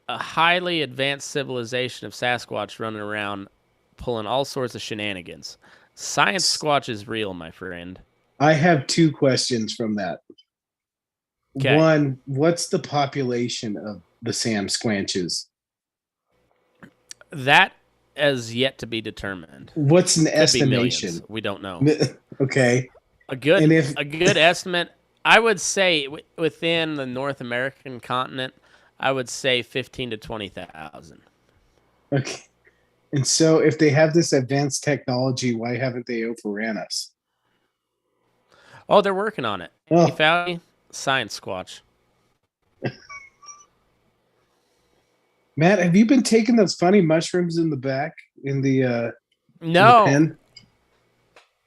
S1: a highly advanced civilization of Sasquatch running around pulling all sorts of shenanigans. Science Squatch is real, my friend.
S2: I have two questions from that.
S1: Okay.
S2: One, what's the population of the Sam Squanches?
S1: That is yet to be determined.
S2: What's an
S1: Could be
S2: estimation?
S1: millions. We don't know.
S2: Okay.
S1: A good
S2: And if
S1: a good estimate, I would say within the North American continent, I would say 15 to 20,000.
S2: okay. And so if they have this advanced technology, why haven't they overran us?
S1: Oh, they're working on it.
S2: Oh.
S1: You found me? Science Squatch.
S2: Matt, have you been taking those funny mushrooms in the back in the
S1: No,
S2: pen?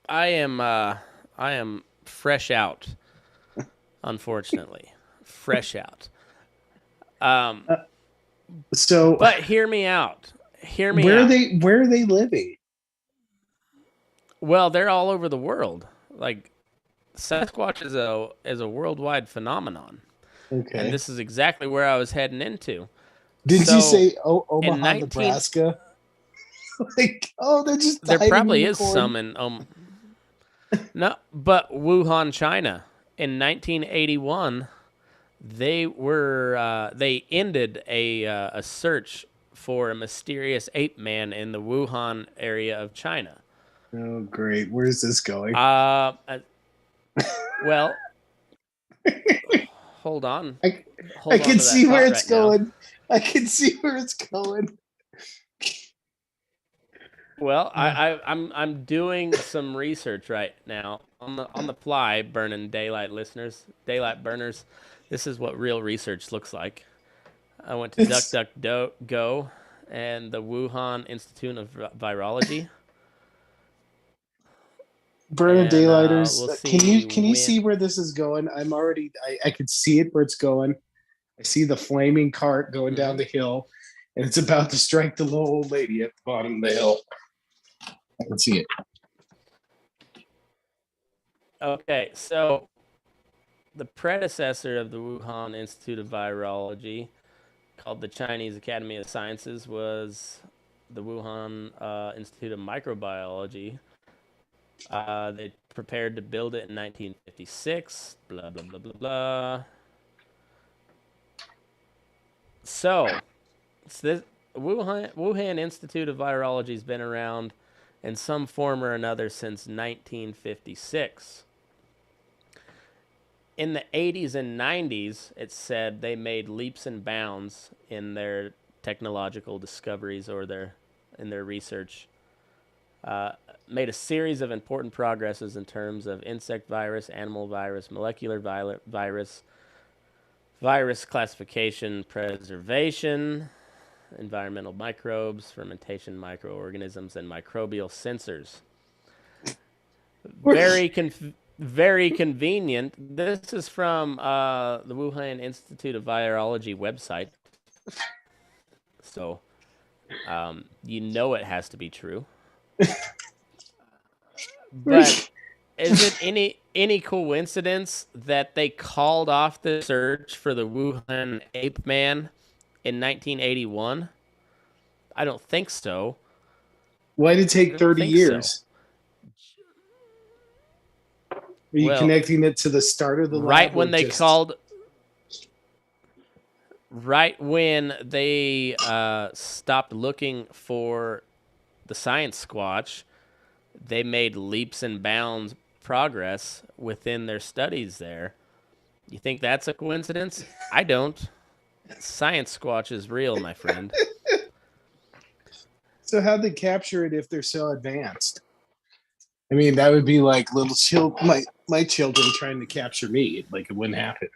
S1: I am fresh out. Unfortunately, fresh out.
S2: So
S1: But hear me out. Hear me
S2: where
S1: out.
S2: are they living?
S1: Well, they're all over the world. Like Sasquatch is a worldwide phenomenon,
S2: Okay.
S1: and this is exactly where I was heading into.
S2: Didn't
S1: So,
S2: you say Omaha,
S1: in 19
S2: Nebraska? Like, oh, they're just
S1: There
S2: hiding
S1: probably
S2: in the
S1: is
S2: corn.
S1: some in no, but Wuhan, China, in 1981, they ended a search for a mysterious ape man in the Wuhan area of China.
S2: Oh, great. Where's this going?
S1: Well, hold on.
S2: I
S1: Hold on
S2: can
S1: to
S2: see
S1: that
S2: where
S1: thought
S2: it's
S1: right now.
S2: going. I can see where it's going.
S1: Well,
S2: Uh,
S1: I'm doing some research right now on the fly, burning daylight listeners, daylight burners. This is what real research looks like. I went to
S2: it's
S1: DuckDuckGo and the Wuhan Institute of Virology,
S2: Burning
S1: and
S2: Daylighters.
S1: we'll
S2: Can
S1: see
S2: you
S1: when.
S2: see where this is going? I could see it where it's going. I see the flaming cart going down
S1: Mhm.
S2: the hill, and it's about to strike the little old lady at the bottom of the hill. I can see it.
S1: Okay, so the predecessor of the Wuhan Institute of Virology, called the Chinese Academy of Sciences, was the Wuhan Institute of Microbiology. They prepared to build it in 1956. Blah blah blah blah blah. So, it's this Wuhan Institute of Virology has been around in some form or another since 1956. In the 80s and 90s, it said they made leaps and bounds in their technological discoveries or in their research. Uh, Made a series of important progresses in terms of insect virus, animal virus, molecular virus, virus classification, preservation, environmental microbes, fermentation microorganisms, and microbial sensors. Very convenient. This is from the Wuhan Institute of Virology website, so you know it has to be true. But is it any coincidence that they called off the search for the Wuhan ape man in 1981? I don't think so.
S2: Why did it
S1: I
S2: take
S1: don't
S2: 30
S1: think so.
S2: years? Are you
S1: Well,
S2: connecting it to the start of the
S1: right
S2: lab or
S1: when they
S2: just
S1: called, right when they stopped looking for the science squatch, they made leaps and bounds progress within their studies there. You think that's a coincidence? I don't. Science squatch is real, my friend.
S2: so how'd they capture it if they're so advanced? I mean, that would be like my children trying to capture me. Like it wouldn't happen.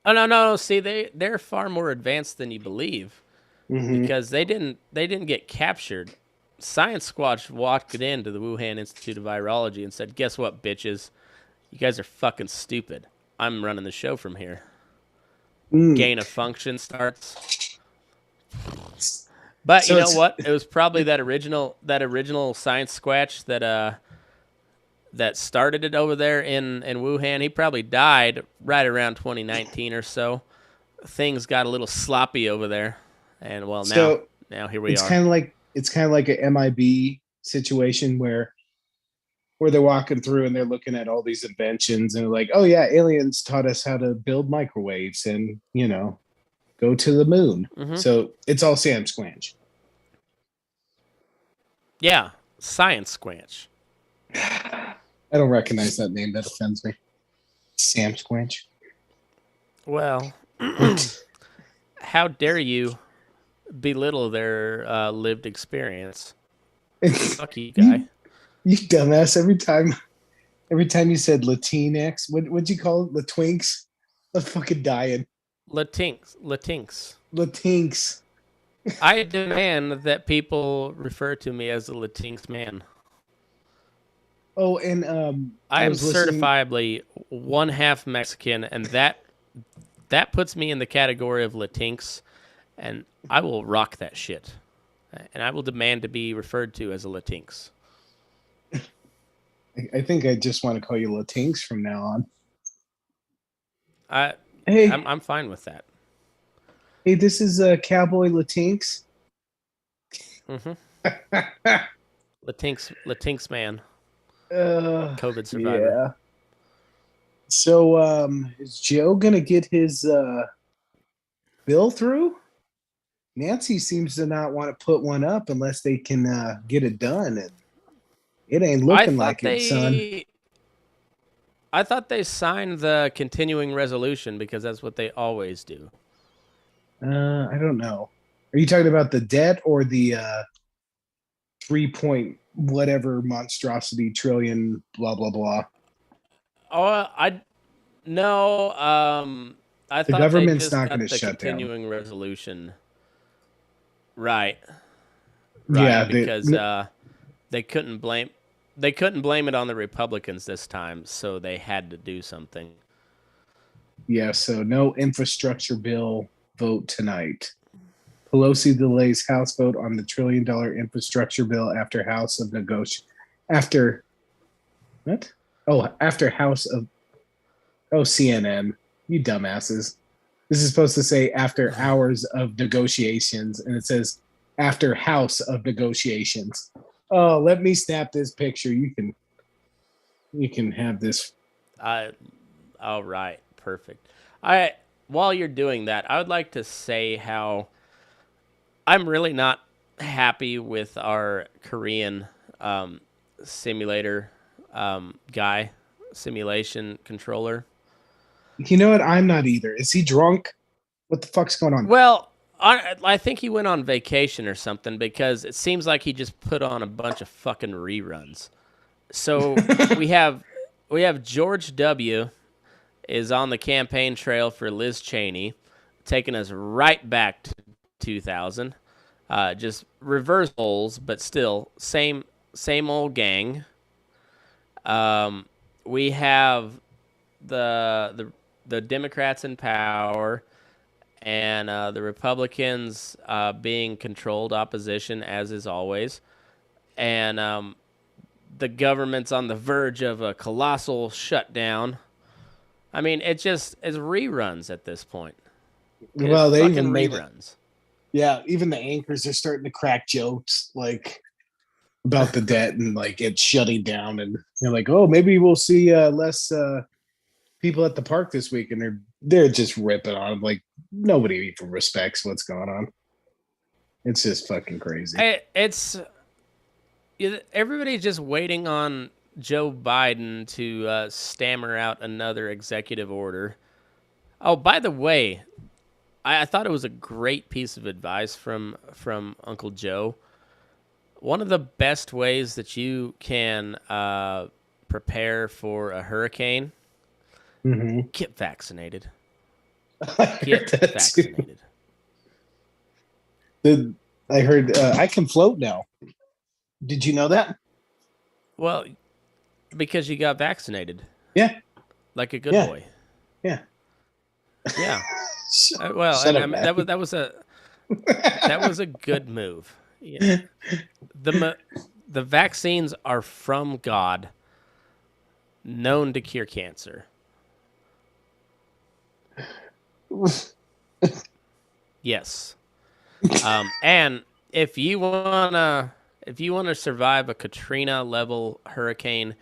S1: Oh no. See, they're far more advanced than you believe
S2: Mm-hmm.
S1: because they didn't get captured. Science Squatch walked into the Wuhan Institute of Virology and said, "Guess what, bitches? You guys are fucking stupid. I'm running the show from here."
S2: Mm.
S1: Gain of function starts. But you
S2: So
S1: know
S2: it's
S1: what? It was probably that original science squatch that started it over there in Wuhan. He probably died right around 2019 or so. Things got a little sloppy over there, and well,
S2: so
S1: now here we
S2: it's
S1: are.
S2: kind of like it's kind of like a MIB situation where they're walking through and they're looking at all these inventions and they're like, oh yeah, aliens taught us how to build microwaves and go to the moon.
S1: Mm-hmm.
S2: So it's all Sam Squanch.
S1: Yeah, science squanch.
S2: I don't recognize that name. That offends me. Sam Squanch.
S1: Well, how dare you belittle their lived experience? Fuck you, guy.
S2: you you dumbass. Every time you said Latinx, what'd you call it? Latwinks? I'm fucking dying.
S1: Latinx.
S2: Latinx.
S1: I demand that people refer to me as a Latinx man.
S2: Oh, and
S1: I
S2: I
S1: am
S2: was listening.
S1: certifiably one half Mexican, and that puts me in the category of Latinx, and I will rock that shit. And I will demand to be referred to as a Latinx.
S2: I think I just want to call you Latinx from now on.
S1: I
S2: Hey,
S1: I'm fine with that.
S2: hey, this is Cowboy Latinx.
S1: Mm-hmm. Latinx man, COVID survivor.
S2: Yeah. So, is Joe gonna get his bill through? Nancy seems to not want to put one up unless they can get it done, and it ain't
S1: I
S2: looking
S1: thought
S2: like it, son.
S1: they I thought they signed the continuing resolution because that's what they always do.
S2: I don't know. Are you talking about the debt or the 3 point whatever monstrosity trillion blah blah blah.
S1: Oh, I no. I
S2: The
S1: thought they
S2: government's
S1: just
S2: not going to
S1: got the
S2: shut down.
S1: continuing resolution. Right,
S2: Yeah,
S1: right, because they couldn't blame it on the Republicans this time, so they had to do something.
S2: yeah. So no infrastructure bill vote tonight. Pelosi delays House vote on the $1 trillion infrastructure bill after House of negotiation. After what? Oh, after House of CNN. You dumbasses. This is supposed to say after hours of negotiations, and it says after House of negotiations. Oh, let me snap this picture. You can have this.
S1: I All right, perfect. I While you're doing that, I would like to say how I'm really not happy with our Korean simulator guy, simulation controller.
S2: You know what? I'm not either. Is he drunk? What the fuck's going on?
S1: Well, I think he went on vacation or something because it seems like he just put on a bunch of fucking reruns. So we have George W. is on the campaign trail for Liz Cheney, taking us right back to 2000. Just reverse holes, but still same old gang. We have the Democrats in power and the Republicans being controlled opposition, as is always, and the government's on the verge of a colossal shutdown. I mean, it's reruns at this point. It's
S2: Well, they
S1: fucking
S2: even made it.
S1: reruns.
S2: Yeah, even the anchors are starting to crack jokes like about the debt and like it's shutting down, and they're like, "Oh, maybe we'll see less people at the park this week," and they're just ripping on them like nobody even respects what's going on. It's just fucking crazy.
S1: It's everybody's just waiting on Joe Biden to stammer out another executive order. Oh, by the way, I thought it was a great piece of advice from Uncle Joe. One of the best ways that you can prepare for a hurricane,
S2: Mm-hmm.
S1: get vaccinated.
S2: I heard
S1: Get
S2: that
S1: vaccinated.
S2: too. I heard I can float now. Did you know that?
S1: Well, because you got vaccinated,
S2: Yeah,
S1: like a good
S2: yeah,
S1: boy.
S2: yeah.
S1: Yeah. Well,
S2: Shut
S1: I
S2: up,
S1: mean,
S2: man.
S1: that was a good move. Yeah. The vaccines are from God, known to cure cancer. Yes. And if you wanna survive a Katrina level hurricane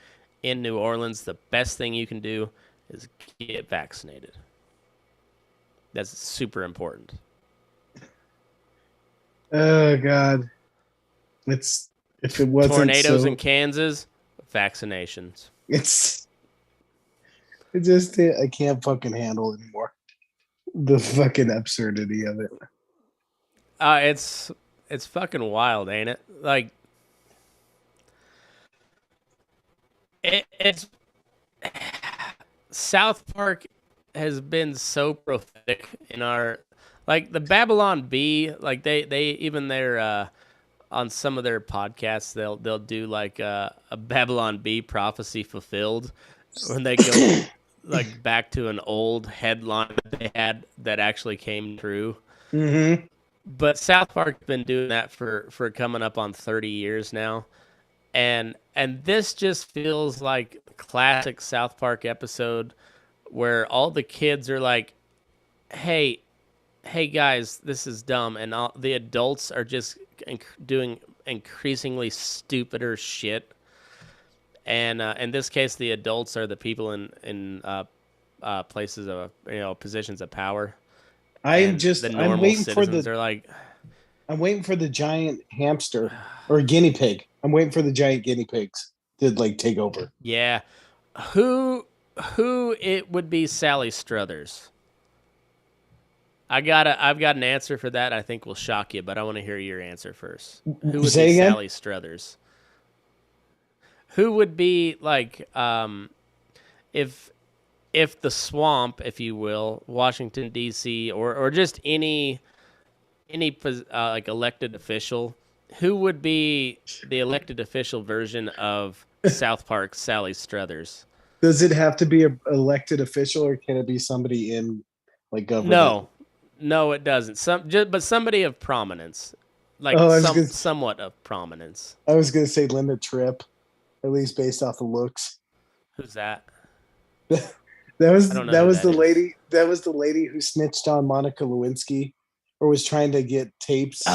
S1: in New Orleans, the best thing you can do is get vaccinated. That's super important.
S2: Oh God, it's if it wasn't
S1: Tornadoes in
S2: so,
S1: Kansas, vaccinations.
S2: it's it just I can't fucking handle anymore. The fucking absurdity of it.
S1: It's fucking wild, ain't it? Like it's South Park has been so prophetic in our like the Babylon Bee, like they even their on some of their podcasts they'll do like a Babylon Bee prophecy fulfilled when they go like back to an old headline that they had that actually came true.
S2: Mm-hmm.
S1: But South Park's been doing that for coming up on 30 years now. And this just feels like a classic South Park episode where all the kids are like, "Hey, hey guys, this is dumb," and all the adults are just doing increasingly stupider shit. And in this case, the adults are the people in places of positions of power, and the
S2: I'm
S1: normal
S2: waiting for
S1: citizens
S2: the
S1: are like,
S2: I'm waiting for the giant hamster or guinea pig. I'm waiting for the giant guinea pigs to like take over.
S1: "Yeah, who it would be Sally Struthers." I've got an answer for that. I think will shock you, but I want to hear your answer first. Who would be
S2: Say again.
S1: Sally Struthers? Who would be like if the swamp, if you will, Washington D.C. or just any like elected official, who would be the elected official version of South Park's Sally Struthers?
S2: Does it have to be a elected official, or can it be somebody in like government?
S1: No, no, it doesn't. But somebody of prominence, like
S2: Oh, I was gonna,
S1: somewhat of prominence.
S2: I was gonna say Linda Tripp, at least based off the looks.
S1: Who's that?
S2: That
S1: I
S2: was
S1: don't know
S2: that
S1: who
S2: was
S1: that
S2: the
S1: is.
S2: lady. That was the lady who snitched on Monica Lewinsky, or was trying to get tapes. The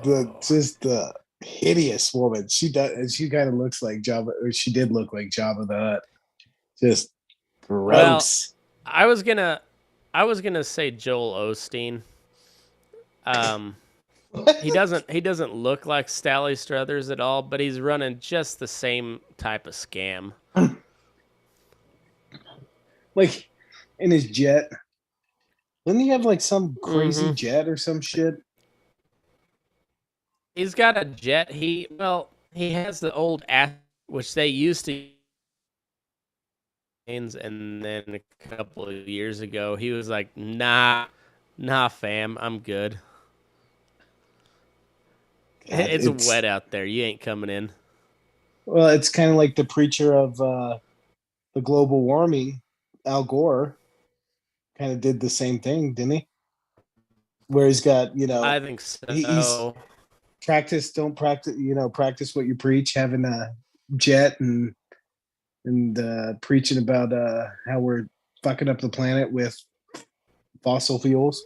S1: Oh,
S2: just the hideous woman. She does. She kind of looks like Jabba, or she did look like Jabba the Hutt. Just
S1: well,
S2: gross.
S1: I was gonna, I was gonna say Joel Osteen. Um, he doesn't look like Sally Struthers at all, but he's running just the same type of scam.
S2: Like in his jet. Didn't he have like some crazy
S1: Mm-hmm.
S2: jet or some shit?
S1: He's got a jet. He has the old ass, which they used to use, and then a couple of years ago, he was like, nah, fam, I'm good.
S2: God,
S1: It's
S2: it's
S1: wet out there. You ain't coming in.
S2: well, it's kind of like the preacher of the global warming, Al Gore, kind of did the same thing, didn't he? Where he's got,
S1: I think
S2: he's
S1: so.
S2: don't practice, practice what you preach, having a jet and preaching about how we're fucking up the planet with fossil fuels.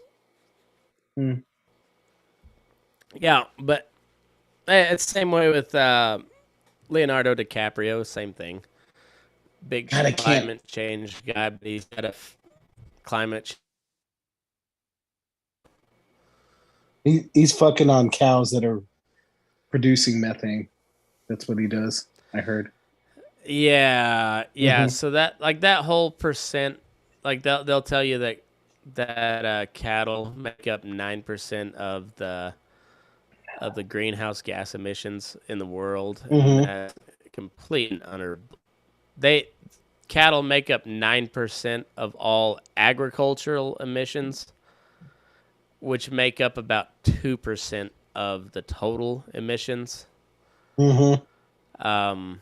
S2: Hmm.
S1: Yeah, but it's the same way with Leonardo DiCaprio. Same thing. Big
S2: God, I can't.
S1: climate change guy, but he's got a climate.
S2: He's fucking on cows that are producing methane. That's what he does. I heard.
S1: Yeah, yeah.
S2: Mm-hmm.
S1: So that whole percent, like they'll tell you that cattle make up 9% of the greenhouse gas emissions in the world, and
S2: Mm-hmm.
S1: that complete and utter. They Cattle make up 9% of all agricultural emissions, which make up about 2% of the total emissions.
S2: Mm-hmm.
S1: Um,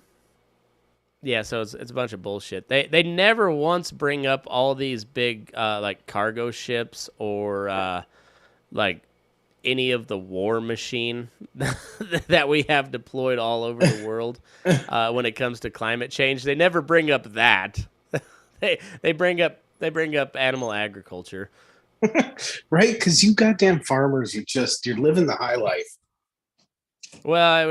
S1: Yeah, so it's a bunch of bullshit. They never once bring up all these big like cargo ships or like any of the war machine that we have deployed all over the world when it comes to climate change. They never bring up that. They bring up animal agriculture.
S2: Right? Because you goddamn farmers, you're living the high life.
S1: Well,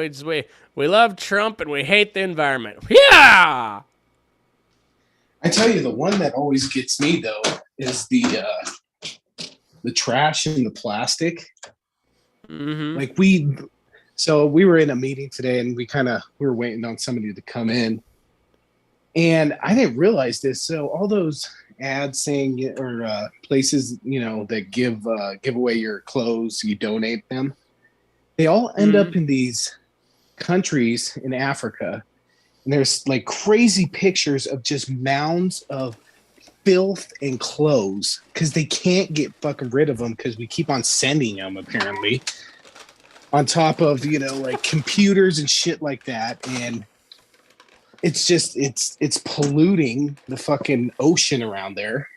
S1: we love Trump and we hate the environment. Yeah.
S2: I tell you, the one that always gets me though is the trash and the plastic.
S1: Mm-hmm.
S2: Like so we were in a meeting today, and we were waiting on somebody to come in, and I didn't realize this. So all those ads saying or places that give away your clothes, you donate them. They all end
S1: Mm-hmm.
S2: up in these countries in Africa, and there's like crazy pictures of just mounds of filth and clothes because they can't get fucking rid of them because we keep on sending them apparently on top of like computers and shit like that. And it's just it's polluting the fucking ocean around there.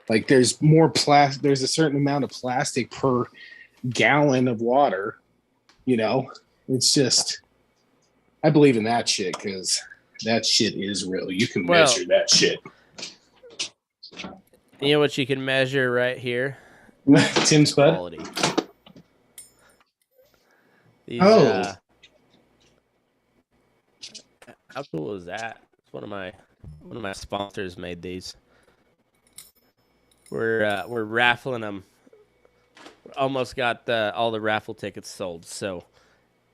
S2: Like there's a certain amount of plastic per gallon of water. It's just, I believe in that shit because that shit is real. You can
S1: Well,
S2: measure that shit.
S1: you know what you can measure right here?
S2: Tim Spud.
S1: Quality. These
S2: Oh,
S1: how cool is that? It's one of my sponsors made these. We're raffling them. Almost got all the raffle tickets sold. So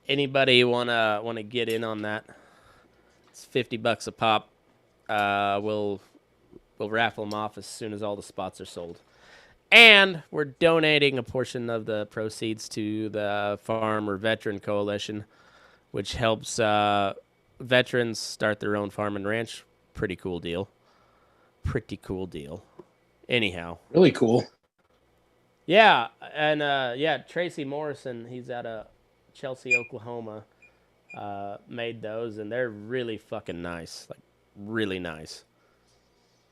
S1: anybody wanna get in on that? It's $50 a pop. We'll raffle them off as soon as all the spots are sold. And we're donating a portion of the proceeds to the Farmer Veteran Coalition, which helps veterans start their own farm and ranch. Pretty cool deal. Pretty cool deal. Anyhow,
S2: Really cool.
S1: yeah, and yeah, Tracy Morrison, he's out of Chelsea, Oklahoma, made those, and they're really fucking nice, like really nice.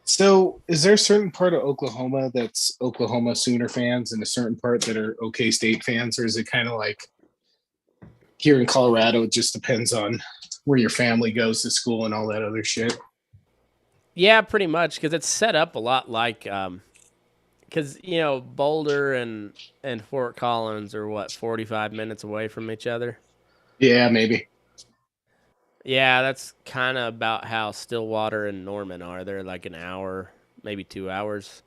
S2: So, is there a certain part of Oklahoma that's Oklahoma Sooner fans and a certain part that are OK State fans, or is it kind of like here in Colorado? It just depends on where your family goes to school and all that other shit.
S1: Yeah, pretty much, because it's set up a lot like, because you know Boulder and Fort Collins are what 45 minutes away from each other.
S2: Yeah, maybe.
S1: Yeah, that's kind of about how Stillwater and Norman are. They're like an hour, maybe 2 hours.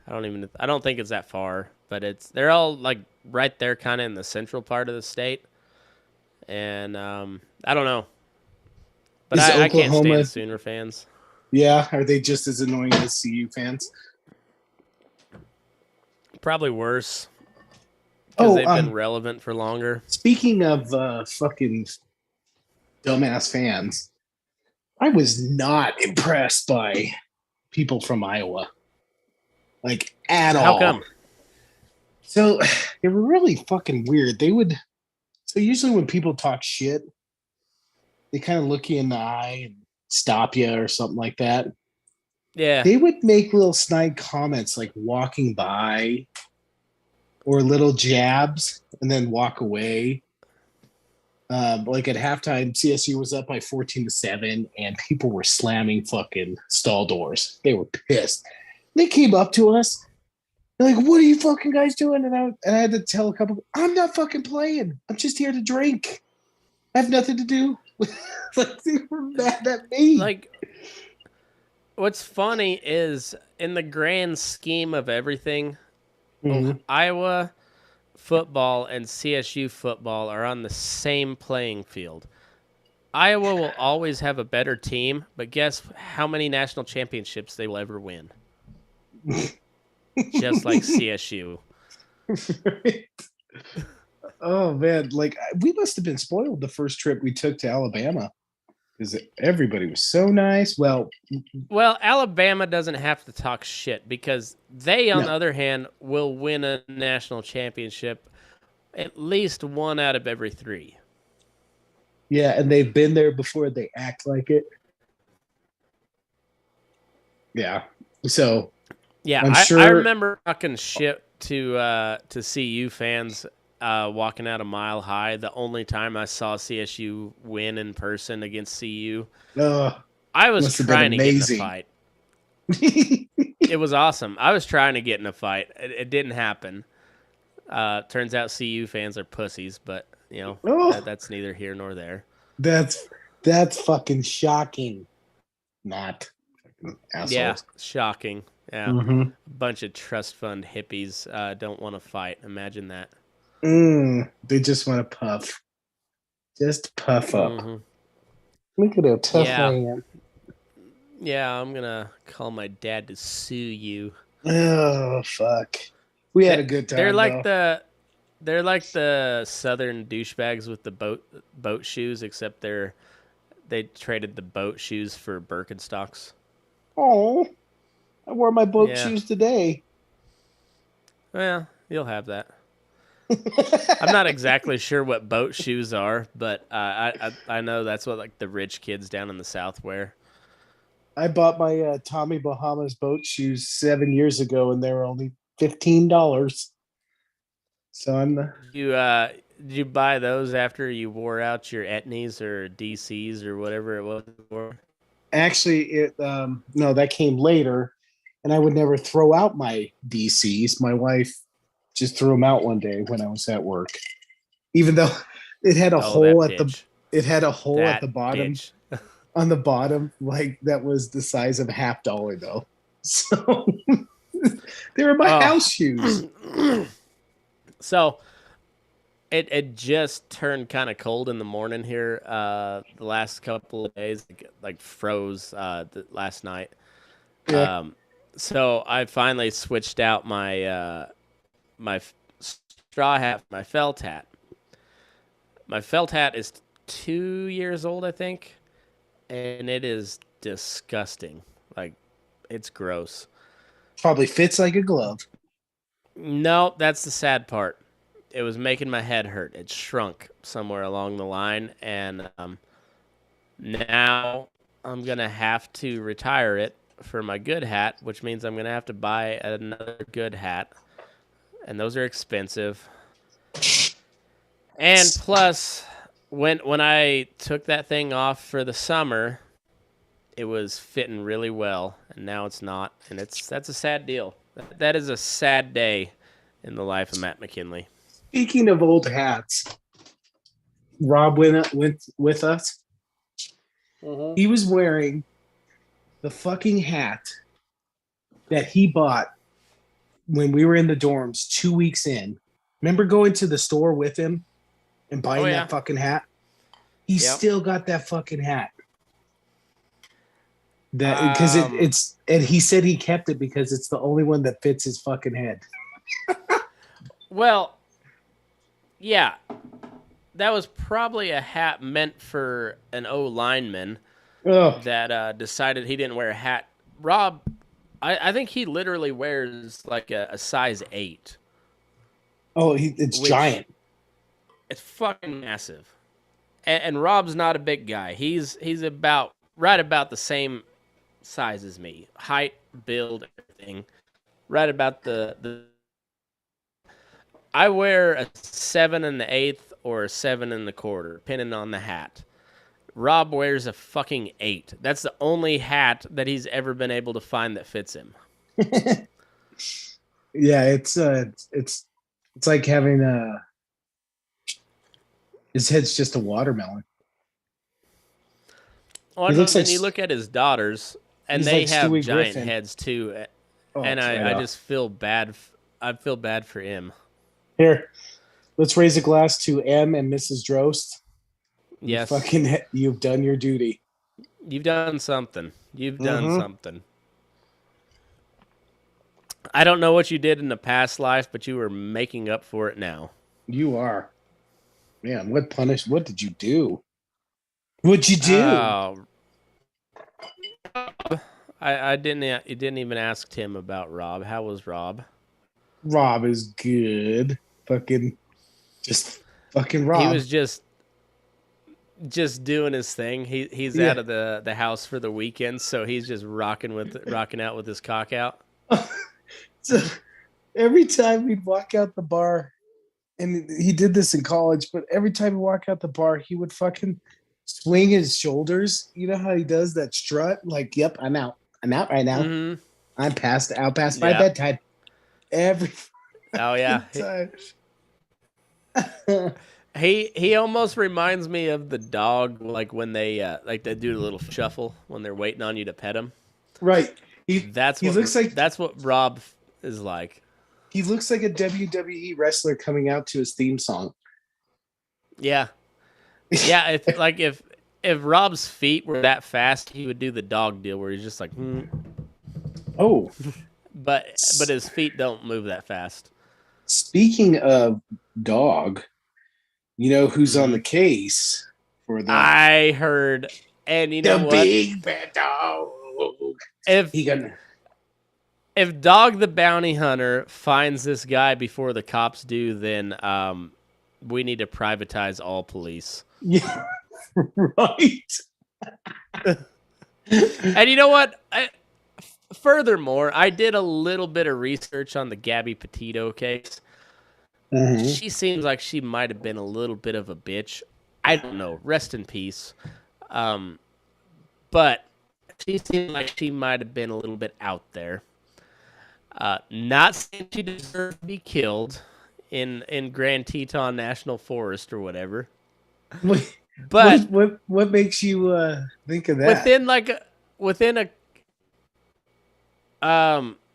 S1: I don't think it's that far, but they're all like right there, kind of in the central part of the state. And I don't know, but
S2: Is
S1: I can't
S2: Oklahoma?
S1: stand Sooner fans.
S2: Yeah, are they just as annoying as CU fans?
S1: Probably worse because
S2: Oh,
S1: they've been relevant for longer.
S2: speaking of fucking dumbass fans, I was not impressed by people from Iowa, like at
S1: How
S2: all.
S1: come?
S2: So they were really fucking weird. So usually when people talk shit, they kind of look you in the eye and stop you or something like that.
S1: Yeah,
S2: They would make little snide comments like walking by or little jabs and then walk away. Like at halftime, CSU was up by 14-7, and people were slamming fucking stall doors. They were pissed. They came up to us. They're like, "What are you fucking guys doing?" And I had to tell a couple, "I'm not fucking playing. I'm just here to drink. I have nothing to do." Like they were mad at me.
S1: like what's funny is in the grand scheme of everything,
S2: Mm-hmm.
S1: Iowa football and CSU football are on the same playing field. Iowa will always have a better team, but guess how many national championships they will ever win? Just like CSU.
S2: Oh man, like we must have been spoiled the first trip we took to Alabama because everybody was so nice. Well,
S1: Well, Alabama doesn't have to talk shit because they, on the
S2: no,
S1: other hand, will win a national championship at least one out of every three.
S2: yeah, and they've been there before. They act like it. Yeah, so
S1: Yeah,
S2: I'm
S1: I
S2: sure.
S1: remember talking shit to CU fans walking out a Mile High. The only time I saw CSU win in person against CU, I was
S2: Must have been
S1: trying to get in a
S2: amazing.
S1: fight. It was awesome. I was trying to get in a fight. It didn't happen. Turns out CU fans are pussies, but you know
S2: Oh,
S1: that's neither here nor there.
S2: that's that's fucking shocking. Not fucking
S1: Yeah,
S2: assholes.
S1: shocking. Yeah,
S2: Mm-hmm.
S1: a bunch of trust fund hippies don't want to fight. Imagine that.
S2: They just want to puff. Just puff up.
S1: Hmm.
S2: Look at how tough I
S1: Yeah,
S2: am.
S1: yeah. I'm gonna call my dad to sue you.
S2: Oh fuck. We had
S1: They,
S2: a good
S1: they're
S2: time
S1: like
S2: though.
S1: the they're like the southern douchebags with the boat shoes, except they traded the boat shoes for Birkenstocks.
S2: Oh, I wore my boat
S1: Yeah,
S2: shoes today.
S1: well, you'll have that. I'm not exactly sure what boat shoes are, but I know that's what like the rich kids down in the South wear.
S2: I bought my Tommy Bahamas boat shoes 7 years ago, and they were only $15. So I'm
S1: Did you buy those after you wore out your Etnies or DCs or whatever it was for?
S2: actually it. No, that came later, and I would never throw out my DCs. My wife just threw them out one day when I was at work, even though it had a
S1: Oh,
S2: hole
S1: that
S2: at the
S1: bitch.
S2: it had a hole at the
S1: That
S2: bottom
S1: bitch.
S2: on the bottom, like that was the size of $50 though. So they were my
S1: Oh.
S2: house shoes.
S1: So it just turned kind of cold in the morning here. The last couple of days, like froze last night.
S2: Yeah.
S1: Um, So I finally switched out my straw hat, my felt hat. My felt hat is 2 years old, I think, and it is disgusting. Like, it's gross.
S2: Probably fits like a glove.
S1: No, that's the sad part. It was making my head hurt. It shrunk somewhere along the line, and now I'm gonna have to retire it for my good hat, which means I'm gonna have to buy another good hat, and those are expensive. And plus, when I took that thing off for the summer, it was fitting really well, and now it's not, and that's a sad deal. That is a sad day in the life of Matt McKinley.
S2: Speaking of old hats, Rob went with us.
S1: Mm-hmm.
S2: He was wearing the fucking hat that he bought when we were in the dorms 2 weeks in. Remember going to the store with him and
S1: Oh
S2: buying
S1: yeah.
S2: that fucking hat? He
S1: Yep.
S2: still got that fucking hat. That because
S1: Um,
S2: it's and he said he kept it because it's the only one that fits his fucking head.
S1: well, yeah, that was probably a hat meant for an O lineman
S2: Oh,
S1: that decided he didn't wear a hat. Rob, I think he literally wears like a size 8,
S2: it's
S1: which
S2: giant.
S1: it's fucking massive. And Rob's not a big guy. He's about right about the same size as me, height, build, everything. Right about the. I wear a 7 1/8 or a 7 1/4, depending on the hat. Rob wears a fucking 8. That's the only hat that he's ever been able to find that fits him.
S2: Yeah, it's like having his head's just a watermelon.
S1: Oh,
S2: He
S1: no,
S2: looks like
S1: then you look at his daughters, and
S2: he's
S1: they
S2: like
S1: have
S2: Stewie
S1: giant
S2: Griffin.
S1: heads too.
S2: Oh,
S1: And
S2: right
S1: I
S2: off.
S1: just feel bad. I feel bad for him.
S2: Here, let's raise a glass to M and Mrs. Drost.
S1: Yes,
S2: You've done your duty.
S1: you've done something. You've done
S2: Mm-hmm.
S1: something. I don't know what you did in the past life, but you were making up for it now.
S2: You are. Man, what did you do? What'd you do?
S1: Oh, I didn't. You didn't even ask Tim about Rob. How was Rob?
S2: Rob is good. Fucking just fucking
S1: He
S2: Rob.
S1: was just doing his thing. He's
S2: Yeah.
S1: out of the house for the weekend, so he's just rocking out with his cock out.
S2: So every time we'd walk out the bar, and he did this in college, but every time he walk out the bar, he would fucking swing his shoulders. You know how he does that strut? Like, yep, I'm out. I'm out right now.
S1: Mm-hmm.
S2: I'm past my
S1: Yeah.
S2: bedtime. Every
S1: Oh yeah.
S2: time.
S1: He almost reminds me of the dog, like when they do a little shuffle when they're waiting on you to pet him.
S2: Right.
S1: That's
S2: He
S1: what
S2: looks like
S1: that's what Rob is like.
S2: he looks like a WWE wrestler coming out to his theme song.
S1: Yeah. Yeah, if Rob's feet were that fast, he would do the dog deal where he's just like,
S2: Oh,
S1: but his feet don't move that fast.
S2: speaking of dog, you know who's on
S1: Mhm.
S2: the case for
S1: I heard, and you know
S2: the
S1: what?
S2: big bad dog?
S1: If
S2: He gonna
S1: if Dog the Bounty Hunter finds this guy before the cops do, then we need to privatize all police.
S2: yeah, right.
S1: And you know what? Furthermore, I did a little bit of research on the Gabby Petito case.
S2: Mhm.
S1: She seems like she might have been a little bit of a bitch. I don't know. Rest in peace. But she seemed like she might have been a little bit out there. Not saying she deserved to be killed in Grand Teton National Forest or whatever.
S2: What,
S1: But
S2: what makes you think of that?
S1: within a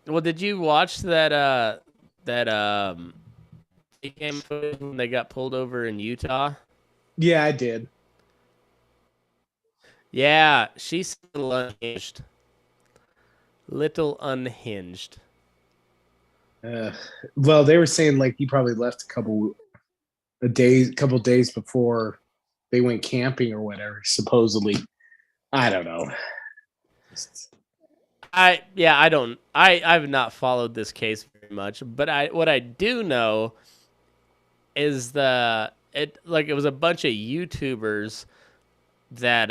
S1: well, did you watch that game footage when they got pulled over in Utah?
S2: Yeah, I did.
S1: Yeah, she's still unhinged. Little unhinged.
S2: Uh, well, they were saying like he probably left couple days before they went camping or whatever. Supposedly, I don't know.
S1: I've not followed this case very much, but what I do know is it was a bunch of YouTubers that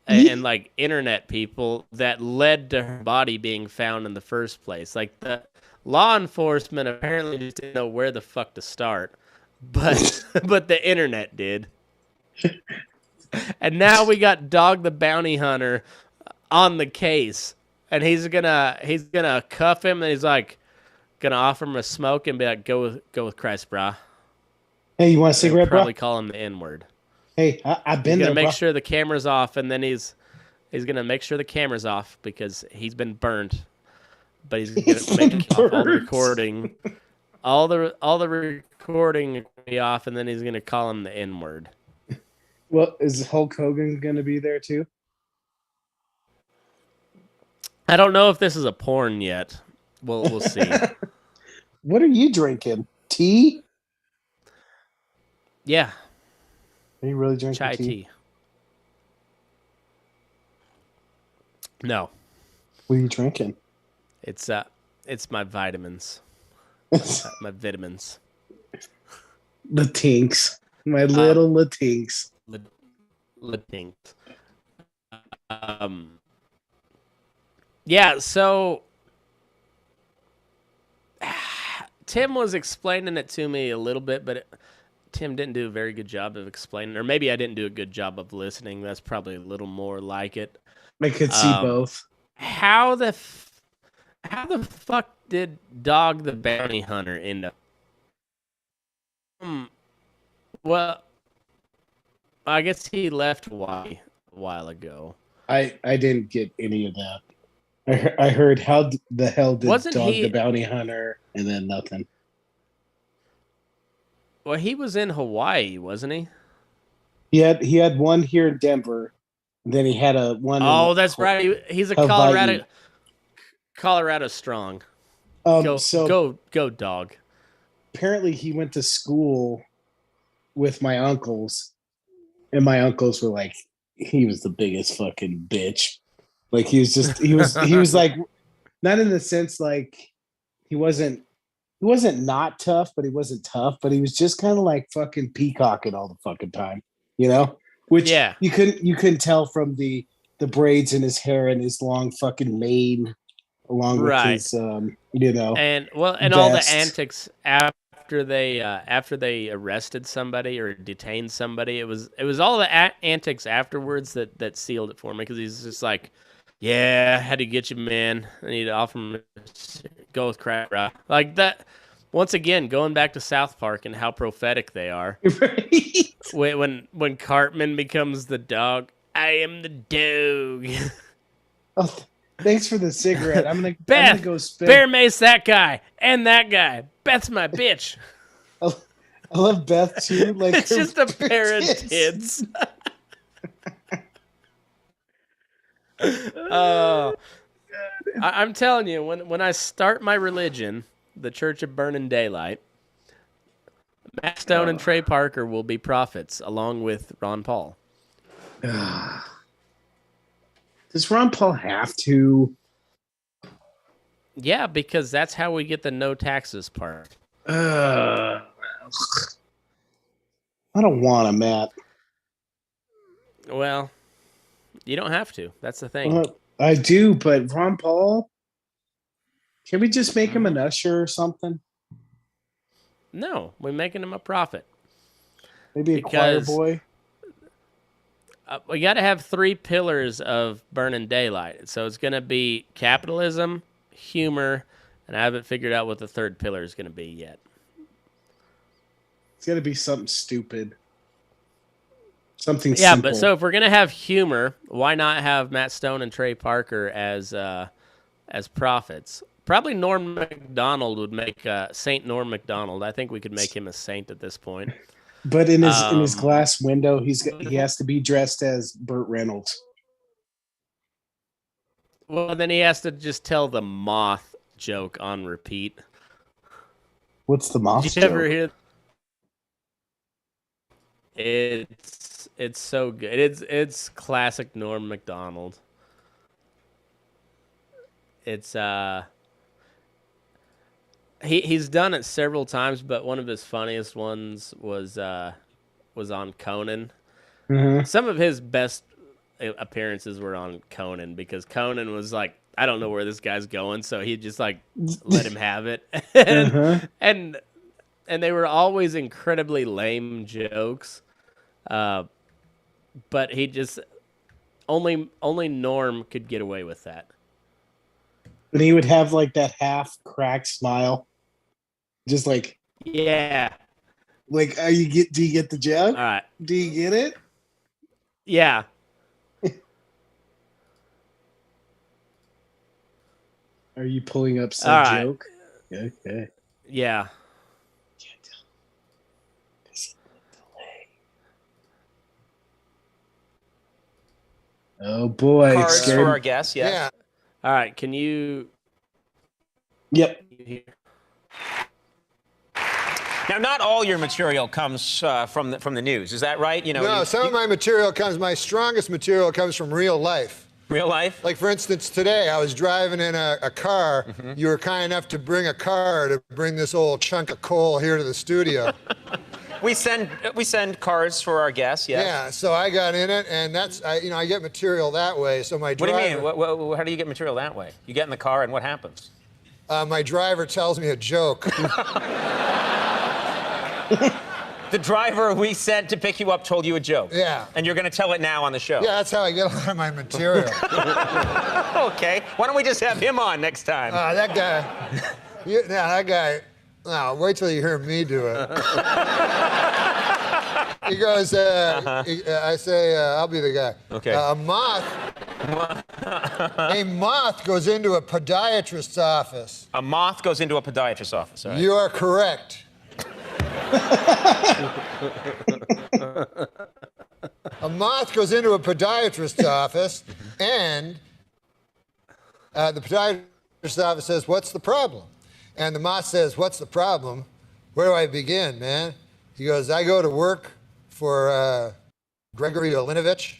S1: and like internet people that led to her body being found in the first place. Like the law enforcement apparently just didn't know where the fuck to start, but but the internet did. And now we got Dog the Bounty Hunter on the case, and he's gonna cuff him, and he's like gonna offer him a smoke and be like, go with Christ, brah.
S2: Hey, you want a
S1: And
S2: cigarette, bro?
S1: probably call him the N word.
S2: Hey, I've
S1: He's
S2: been
S1: gonna
S2: there,
S1: make
S2: bro.
S1: sure the camera's off, and then he's gonna make sure the camera's off because he's been burned. But he's
S2: It's
S1: gonna
S2: been
S1: make off all the
S2: burned.
S1: recording, all the recording will be off, and then he's gonna call him the N word.
S2: Well, is Hulk Hogan going to be there too?
S1: I don't know if this is a porn yet. We'll see.
S2: What are you drinking? Tea?
S1: Yeah,
S2: Are you really drinking
S1: chai
S2: tea?
S1: tea. No,
S2: What are you drinking?
S1: it's my vitamins, my vitamins.
S2: Latinx. My
S1: Um,
S2: little Latinx.
S1: Latinx. Um, yeah. So Tim was explaining it to me a little bit, but Tim didn't do a very good job of explaining, or maybe I didn't do a good job of listening. That's probably a little more like it.
S2: I could see both.
S1: How how the fuck did Dog the Bounty Hunter end up? Well, I guess he left Hawaii a while ago.
S2: I didn't get any of that. I heard how the hell did
S1: Wasn't
S2: Dog the
S1: he?
S2: Bounty Hunter and then nothing.
S1: Well, he was in Hawaii, wasn't he?
S2: He had one here in Denver, and then he had a one in
S1: Oh, that's right. He's a
S2: Hawaii.
S1: Colorado strong.
S2: So
S1: Go, dog.
S2: apparently he went to school with my uncles, and my uncles were like, he was the biggest fucking bitch. Like he was like, not in the sense like he wasn't not tough, but he wasn't tough, but he was just kind of like fucking peacocking all the fucking time, you know? Which
S1: Yeah.
S2: you couldn't tell from the braids in his hair and his long fucking mane, along with
S1: Right.
S2: his
S1: and all the
S2: vest.
S1: antics after they arrested somebody or detained somebody. It was all the antics afterwards that sealed it for me, because he's just like, yeah, had to get you, man. I need to offer him go with crap, bro. Like that. Once again, going back to South Park and how prophetic they are.
S2: Right?
S1: When Cartman becomes the dog, I am the dog.
S2: Oh, thanks for the cigarette. I'm
S1: Beth,
S2: gonna go spend.
S1: bear mace that guy and that guy. Beth's my bitch.
S2: I love Beth too. Like
S1: It's just a pair of tits. I'm telling you, when I start my religion, the Church of Burning Daylight, Matt Stone and Trey Parker will be prophets, along with Ron Paul.
S2: Does Ron Paul have to?
S1: Yeah, because that's how we get the no taxes part.
S2: I don't want him, Matt.
S1: Well, you don't have to. That's the thing.
S2: I do, but Ron Paul, can we just make him an usher or something?
S1: No, we're making him a prophet.
S2: Maybe a choir
S1: Because
S2: boy.
S1: We got to have 3 pillars of Burning Daylight. So it's going to be capitalism, humor, and I haven't figured out what the 3rd pillar is going to be yet.
S2: It's gonna be something stupid. Something
S1: Yeah,
S2: simple.
S1: but so if we're going to have humor, why not have Matt Stone and Trey Parker as prophets? Probably Norm Macdonald would make Saint Norm Macdonald. I think we could make him a saint at this point.
S2: But in his glass window, he has to be dressed as Burt Reynolds.
S1: Well, then he has to just tell the moth joke on repeat.
S2: What's the moth
S1: Did you ever
S2: joke?
S1: hear? It's so good. It's classic Norm Macdonald. It's he's done it several times, but one of his funniest ones was on Conan.
S2: Mm-hmm.
S1: Some of his best appearances were on Conan because Conan was like, I don't know where this guy's going, so he just like let him have it, and
S2: Uh-huh.
S1: and and they were always incredibly lame jokes, but he just only Norm could get away with that.
S2: And he would have like that half cracked smile, just
S1: Yeah.
S2: are you get? Do you get the joke?
S1: All right.
S2: Do you get it?
S1: Yeah.
S2: Are you pulling up said
S1: All right.
S2: joke? Okay.
S1: Yeah.
S2: Can't tell. There's a delay. Oh boy!
S3: Cards
S2: Scared.
S3: for our guests, yes.
S4: Yeah.
S1: All right. Can you
S2: Yep.
S1: hear?
S3: Now, not all your material comes from the news. Is that right? You know,
S4: No, some of my material my strongest material comes from real life.
S3: real life.
S4: Like, for instance, today I was driving in a car. You were kind enough to bring a car to bring this old chunk of coal here to the studio.
S3: We send cards for our guests, yes.
S4: Yeah, so I got in it, and I get material that way. So my
S3: What do
S4: driver,
S3: you mean? How do you get material that way? You get in the car, and what happens?
S4: my driver tells me a joke.
S3: The driver we sent to pick you up told you a joke.
S4: Yeah.
S3: And you're going to tell it now on the show.
S4: Yeah, that's how I get a lot of my material.
S3: Okay. Why don't we just have him on next time?
S4: That guy. That guy. No, wait till you hear me do it. He goes, I say, I'll be the guy.
S3: Okay.
S4: A moth goes into a podiatrist's office.
S3: A moth goes into a podiatrist's office. All right.
S4: You are correct. A moth goes into a podiatrist's office, and the podiatrist's office says, "What's the problem?" And the moth says, "What's the problem? Where do I begin, man?" He goes, "I go to work for Gregory Olinovich."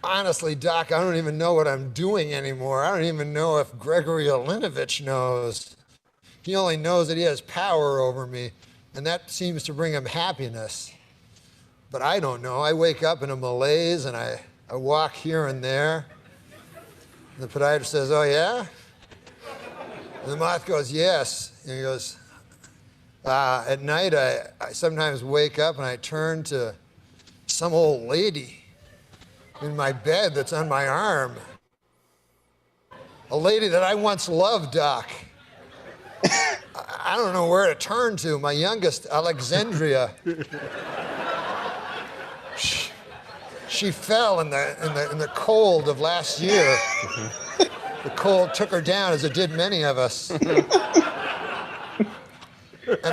S4: Honestly, Doc, I don't even know what I'm doing anymore. I don't even know if Gregory Olinovich knows. He only knows that he has power over me, and that seems to bring him happiness. But I don't know. I wake up in a malaise, and I walk here and there. And the podiatrist says, "Oh, yeah?" And the moth goes, "Yes." And he goes, "At night, I sometimes wake up, and I turn to some old lady in my bed that's on my arm. A lady that I once loved, Doc. I don't know where to turn to. My youngest, Alexandria. She fell in the cold of last year. The cold took her down, as it did many of us. And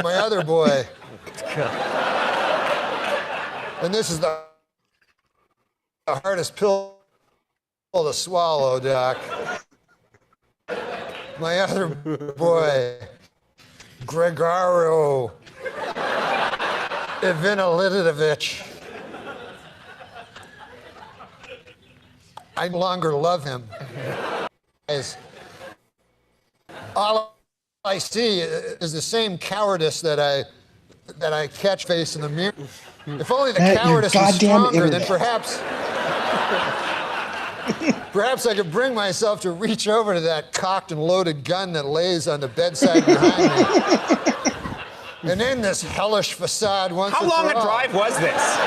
S4: my other boy. And this is the hardest pill to swallow, Doc. My other boy, Gregorio Ivanilidovich. I no longer love him. All I see is the same cowardice that I catch face in the mirror. If only the cowardice was stronger, then perhaps I could bring myself to reach over to that cocked and loaded gun that lays on the bedside behind me and end this hellish facade once and for all.
S3: How long a drive was this?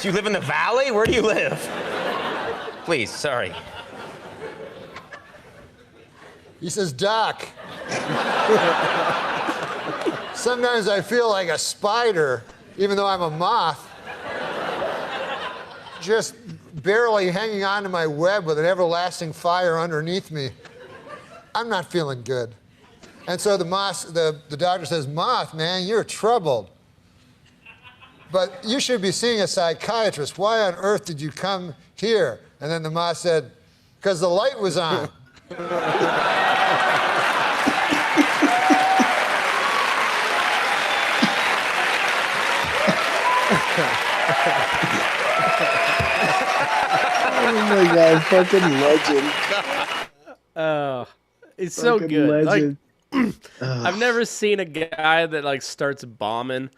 S3: Do you live in the valley? Where do you live? Please, sorry.
S4: He says, "Doc, sometimes I feel like a spider, even though I'm a moth, just barely hanging on to my web with an everlasting fire underneath me. I'm not feeling good." And so the doctor says, "Moth, man, you're troubled. but you should be seeing a psychiatrist. Why on earth did you come here? And then the ma said, because the light was on.
S2: Oh my god, fucking legend.
S1: Oh, it's so
S2: Fucking
S1: good.
S2: legend.
S1: Like, I've never seen a guy that like starts bombing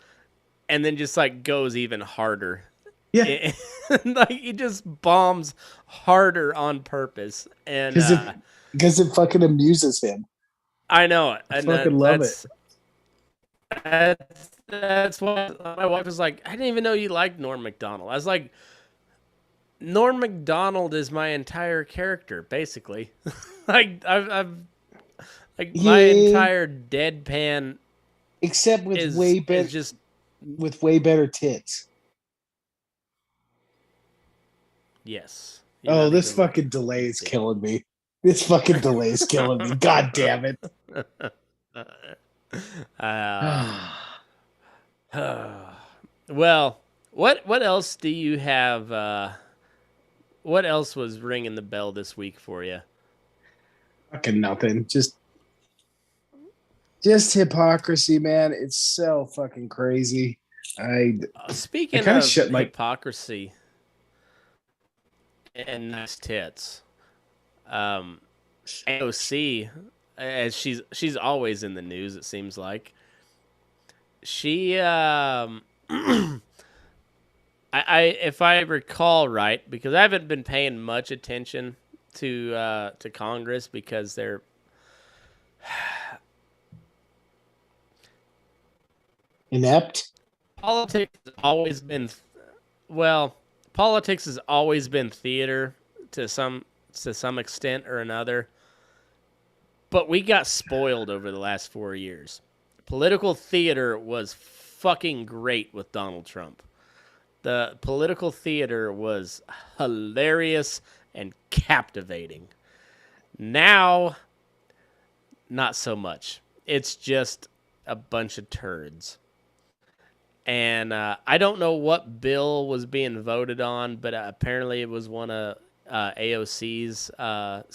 S1: and then just like goes even harder.
S2: Yeah,
S1: Like he just bombs harder on purpose, and
S2: because it fucking amuses him.
S1: I know it.
S2: I
S1: And
S2: fucking love it.
S1: that's why my wife was like, I didn't even know you liked Norm Macdonald. I was like, Norm Macdonald is my entire character, basically. Like I've like my
S2: Yeah.
S1: entire deadpan
S2: Except with
S1: is
S2: way better,
S1: just
S2: with way better tits.
S1: yes.
S2: Oh, this fucking delay is killing me. This fucking delay is killing me. God damn it.
S1: Well, what else do you have? What else was ringing the bell this week for you?
S2: Fucking nothing. Just hypocrisy, man. It's so fucking crazy.
S1: Speaking
S2: kinda
S1: of
S2: shut my-
S1: hypocrisy and nice tits, AOC, as she's always in the news, it seems like. She I if I recall right, because I haven't been paying much attention to Congress because they're
S2: inept.
S1: politics has always been theater to some extent or another. But we got spoiled over the last 4 years. Political theater was fucking great with Donald Trump. The political theater was hilarious and captivating. Now, not so much. It's just a bunch of turds. And I don't know what bill was being voted on, but apparently it was one of AOC's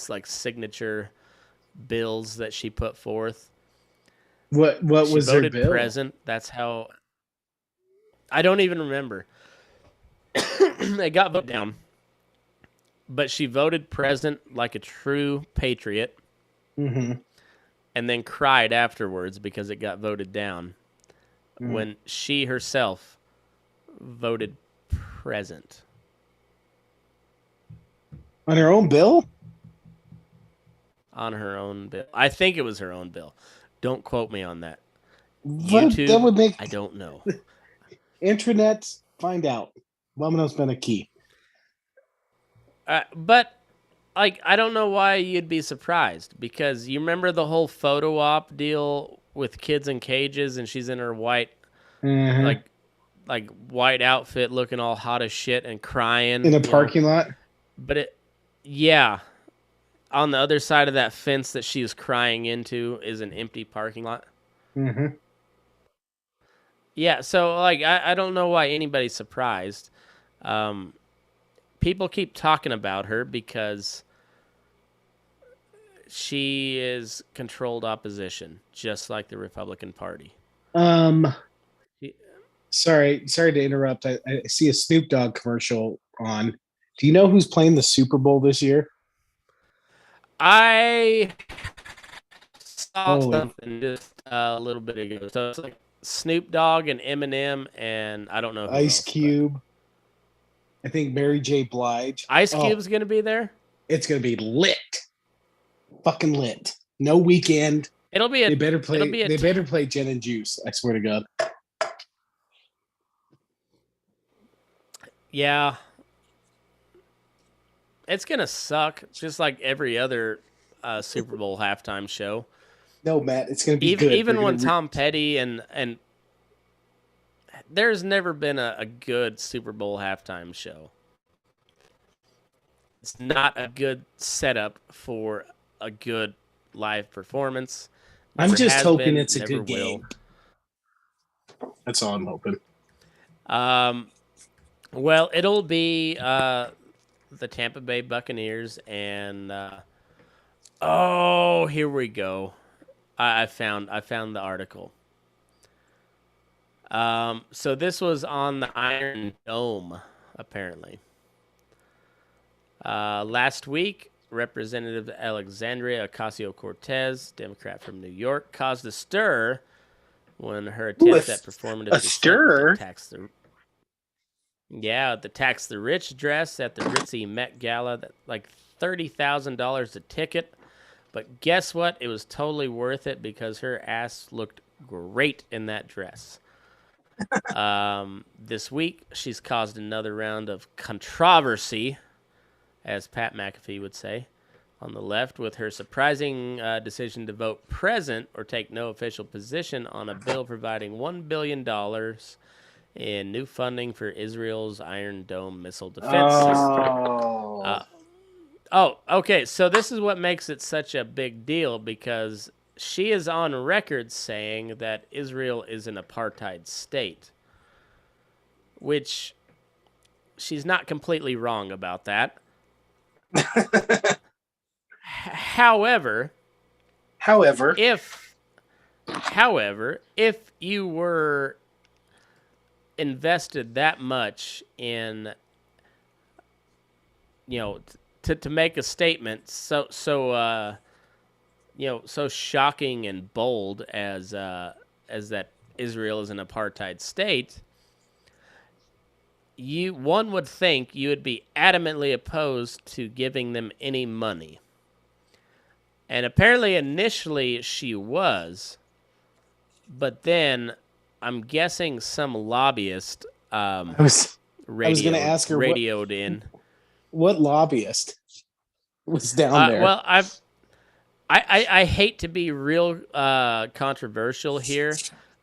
S1: like signature bills that she put forth.
S2: What
S1: She
S2: was their
S1: voted
S2: bill?
S1: present. That's how. I don't even remember. It got voted down, but she voted present like a true patriot,
S2: Mm-hmm.
S1: and then cried afterwards because it got voted down. When she herself voted present
S2: On her own bill?
S1: on her own bill. I think it was her own bill. Don't quote me on that.
S2: What?
S1: YouTube,
S2: That would make
S1: I don't know.
S2: Intranet, find out. Vámonos been a key.
S1: But like, I don't know why you'd be surprised, because you remember the whole photo op deal with kids in cages, and she's in her white,
S2: Mhm.
S1: like white outfit, looking all hot as shit and crying
S2: In a
S1: you know?
S2: parking lot?
S1: But on the other side of that fence that she was crying into is an empty parking lot.
S2: Mm-hmm.
S1: Yeah, so like I don't know why anybody's surprised. People keep talking about her because she is controlled opposition, just like the Republican Party.
S2: Sorry to interrupt. I see a Snoop Dogg commercial on. Do you know who's playing the Super Bowl this year?
S1: I saw
S2: Holy.
S1: something just a little bit ago. So it's like Snoop Dogg and Eminem, and I don't know who
S2: Ice
S1: else, but
S2: Cube. I think Mary J. Blige.
S1: Ice
S2: Oh,
S1: Cube's gonna be there.
S2: it's gonna be lit. Fucking lit. No weekend.
S1: It'll be
S2: They better play.
S1: it'll be a
S2: They better play Gin and Juice. I swear to God.
S1: Yeah. It's gonna suck, just like every other Super Bowl halftime show.
S2: No, Matt, it's gonna be
S1: Even
S2: good.
S1: even
S2: They're
S1: when
S2: gonna
S1: Tom Petty and there's never been a good Super Bowl halftime show. It's not a good setup for a good live performance.
S2: I'm
S1: Never
S2: just
S1: has
S2: hoping
S1: been,
S2: it's a
S1: never
S2: good
S1: will.
S2: game. That's all I'm hoping.
S1: Well, it'll be the Tampa Bay Buccaneers, and oh, here we go. I found the article. So this was on the Iron Dome, apparently. Last week, Representative Alexandria Ocasio-Cortez, Democrat from New York, caused a stir when her attempt at performative
S2: a stir?
S1: the tax the rich dress at the ritzy Met Gala, that like $30,000 a ticket. But guess what? It was totally worth it because her ass looked great in that dress. This week, she's caused another round of controversy, as Pat McAfee would say, on the left, with her surprising decision to vote present or take no official position on a bill providing $1 billion in new funding for Israel's Iron Dome missile defense system. Okay. So this is what makes it such a big deal, because she is on record saying that Israel is an apartheid state, which she's not completely wrong about that. However, if you were invested that much in, to make a statement so shocking and bold as that Israel is an apartheid state, one would think you would be adamantly opposed to giving them any money. And apparently initially she was, but then I'm guessing some lobbyist
S2: I was going to ask her
S1: radioed in.
S2: What lobbyist was down there?
S1: Well, I hate to be real controversial here,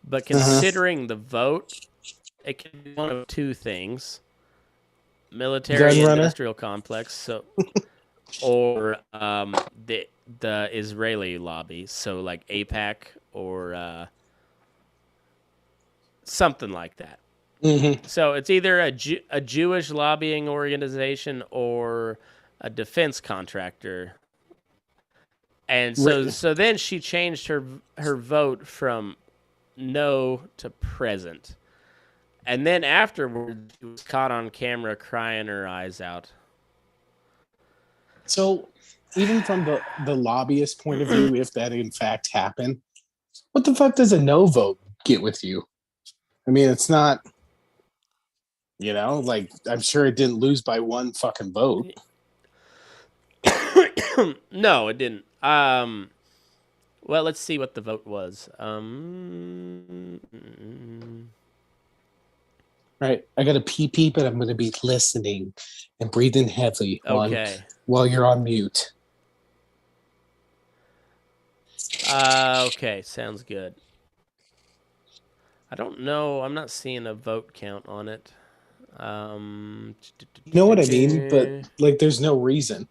S1: but considering the vote, it can be one of two things: military industrial complex, or the Israeli lobby, so like AIPAC or something like that.
S2: Mm-hmm.
S1: So it's either a Jewish lobbying organization or a defense contractor. And so then she changed her vote from no to present. And then afterwards, she was caught on camera crying her eyes out.
S2: So even from the lobbyist point of view, if that in fact happened, what the fuck does a no vote get with you? I mean, it's not, like, I'm sure it didn't lose by one fucking vote.
S1: No, it didn't. Well, let's see what the vote was.
S2: Right. I got to pee, but I'm going to be listening and breathing heavily while you're on mute.
S1: Okay, sounds good. I don't know. I'm not seeing a vote count on it.
S2: You know what I mean? But, like, there's no reason.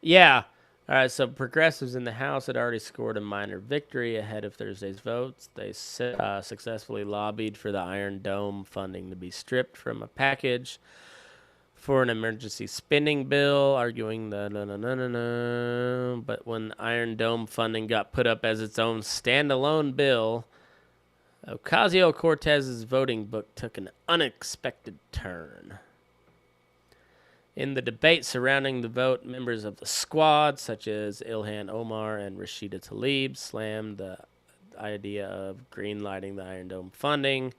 S1: Yeah. All right, so progressives in the House had already scored a minor victory ahead of Thursday's votes. They successfully lobbied for the Iron Dome funding to be stripped from a package for an emergency spending bill, arguing but when Iron Dome funding got put up as its own standalone bill, Ocasio-Cortez's voting book took an unexpected turn. In the debate surrounding the vote, members of the squad, such as Ilhan Omar and Rashida Tlaib, slammed the idea of greenlighting the Iron Dome funding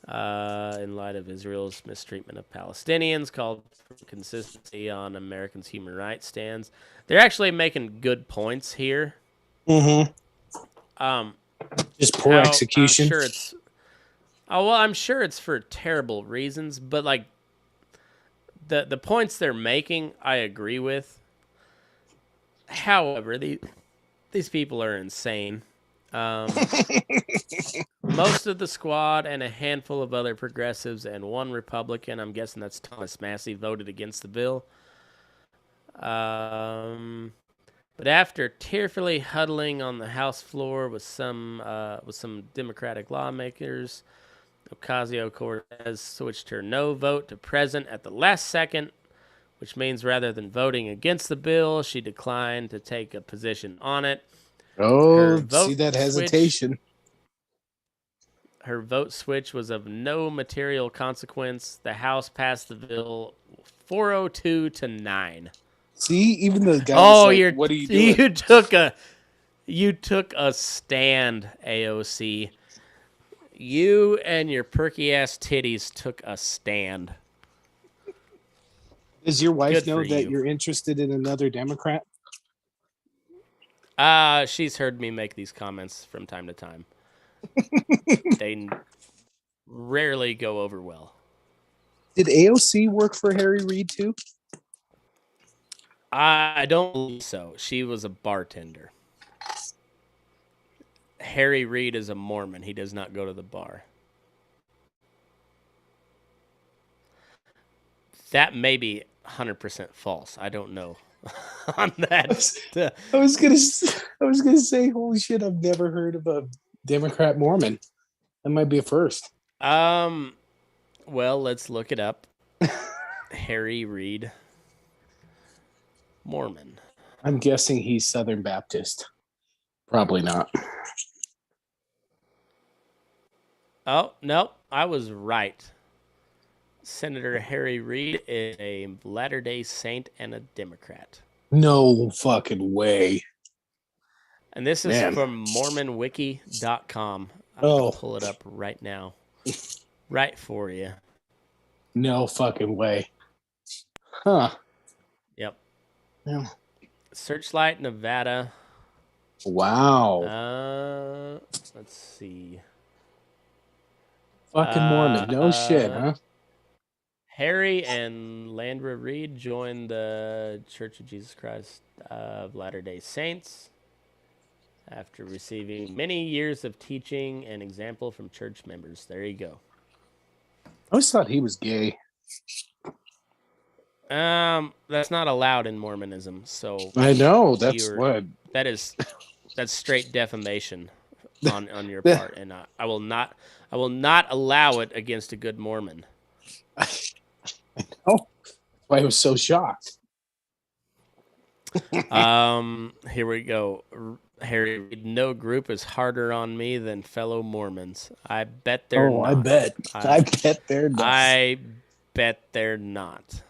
S1: in light of Israel's mistreatment of Palestinians, called for consistency on Americans' human rights stands. They're actually making good points here.
S2: Mm-hmm. Just poor execution.
S1: I'm sure it's for terrible reasons, but like the points they're making, I agree with. However, these people are insane. Most of the squad and a handful of other progressives and one Republican, I'm guessing that's Thomas Massey, voted against the bill. But after tearfully huddling on the House floor with some Democratic lawmakers, Ocasio-Cortez switched her no vote to present at the last second, which means rather than voting against the bill, she declined to take a position on it.
S2: Oh, see that hesitation.
S1: Her vote switch was of no material consequence. The House passed the bill 402 to 9.
S2: See, even the guy what are you doing?
S1: You took a stand, AOC. You and your perky ass titties took a stand.
S2: Does your wife know that you're interested in another Democrat?
S1: She's heard me make these comments from time to time. They rarely go over well.
S2: Did AOC work for Harry Reid too?
S1: I don't believe so. She was a bartender. Harry Reid is a Mormon. He does not go to the bar. That may be 100% false. I don't know on that.
S2: I was gonna say, holy shit! I've never heard of a Democrat Mormon. That might be a first.
S1: Well, let's look it up. Harry Reid, Mormon.
S2: I'm guessing he's Southern Baptist. Probably not.
S1: Oh, no, I was right. Senator Harry Reid is a Latter-day Saint and a Democrat.
S2: No fucking way.
S1: And this is from MormonWiki.com. I'm going to pull it up right now. Right for you.
S2: No fucking way. Huh.
S1: Yep.
S2: Yeah.
S1: Searchlight, Nevada.
S2: Wow.
S1: Let's see.
S2: Fucking Mormon. No shit, huh?
S1: Harry and Landra Reid joined the Church of Jesus Christ of Latter-day Saints after receiving many years of teaching and example from church members. There you go.
S2: I always thought he was gay.
S1: That's not allowed in Mormonism. So
S2: I know that's
S1: that's straight defamation on your part, and I will not allow it against a good Mormon.
S2: I know. That's why I was so shocked.
S1: Here we go. Harry, no group is harder on me than fellow Mormons. I bet they're not.
S2: I bet they're not.
S1: I bet they're not.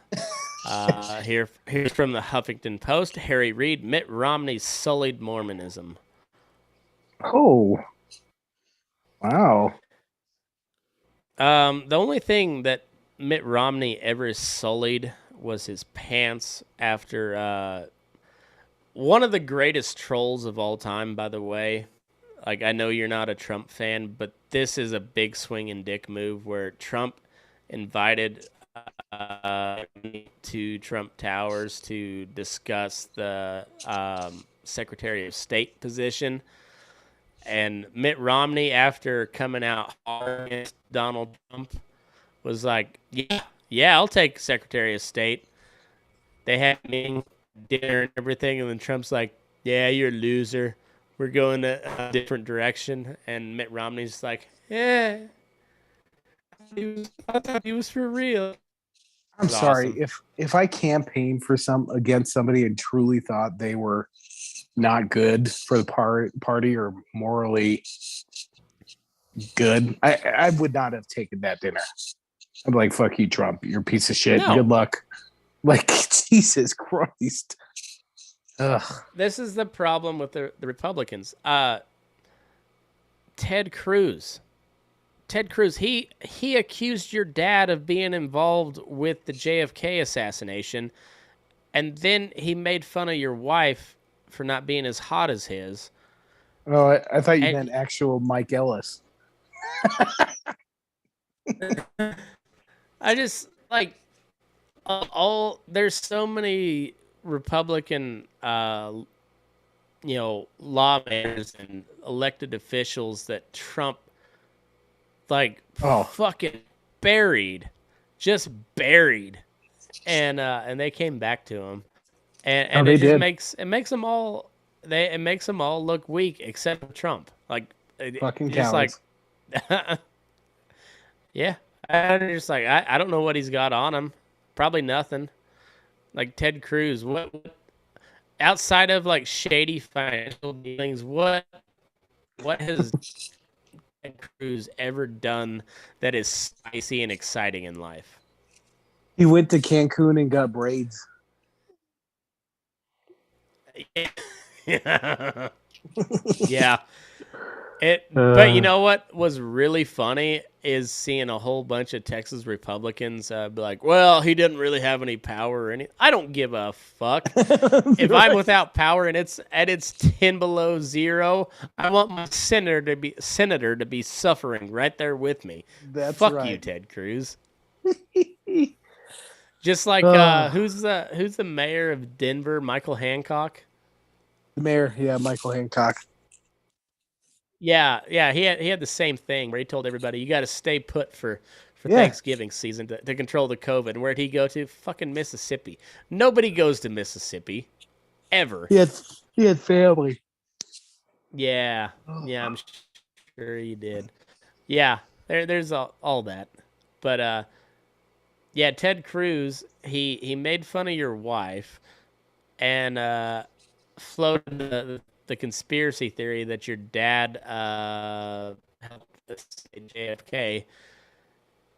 S1: Here's from the Huffington Post. Harry Reid, Mitt Romney sullied Mormonism.
S2: Oh. Wow.
S1: The only thing that Mitt Romney ever sullied was his pants after one of the greatest trolls of all time, by the way. Like, I know you're not a Trump fan, but this is a big swinging dick move where Trump invited to Trump Towers to discuss the Secretary of State position. And Mitt Romney, after coming out hard against Donald Trump, was like, yeah, I'll take Secretary of State. They had me dinner and everything, and then Trump's like, yeah, you're a loser. We're going a different direction. And Mitt Romney's like, yeah, I thought he was for real.
S2: I'm sorry, awesome. If I campaigned for against somebody and truly thought they were not good for the party or morally good, I would not have taken that dinner. I'm like, fuck you, Trump. You're a piece of shit. No. Good luck. Like, Jesus Christ. Ugh.
S1: This is the problem with the Republicans. Ted Cruz, he accused your dad of being involved with the JFK assassination, and then he made fun of your wife for not being as hot as his.
S2: Oh, I thought you meant actual Mike Ellis.
S1: I just, like, there's so many Republican, lawmakers and elected officials that Trump, fucking buried, and they came back to him, and it just makes them all look weak except Trump. Like,
S2: fucking cowards.
S1: Like, Yeah, I'm just like I don't know what he's got on him. Probably nothing. Like Ted Cruz, what outside of like shady financial dealings, what has Ted Cruz ever done that is spicy and exciting in life?
S2: He went to Cancun and got braids.
S1: Yeah. Yeah. But you
S2: Uh,
S1: know what was really funny is seeing a whole bunch of Texas Republicans be like, "Well, he didn't really have any power or any." I don't give a fuck. If I'm without power and it's at its 10 below zero, I want my senator to be suffering right there with me.
S2: That's
S1: Fuck you,
S2: right.
S1: Ted Cruz. Just like
S2: Uh,
S1: who's the mayor of Denver, Michael Hancock?
S2: the mayor, yeah, Michael Hancock.
S1: Yeah, he had the same thing where he told everybody you got to stay put for
S2: Yeah,
S1: Thanksgiving season to control the COVID. And where'd he go to? Fucking Mississippi. Nobody goes to Mississippi ever.
S2: he had family.
S1: Yeah, yeah, I'm sure he did. Yeah, there's all that, but yeah, Ted Cruz he made fun of your wife and floated the conspiracy theory that your dad helped assassinate JFK,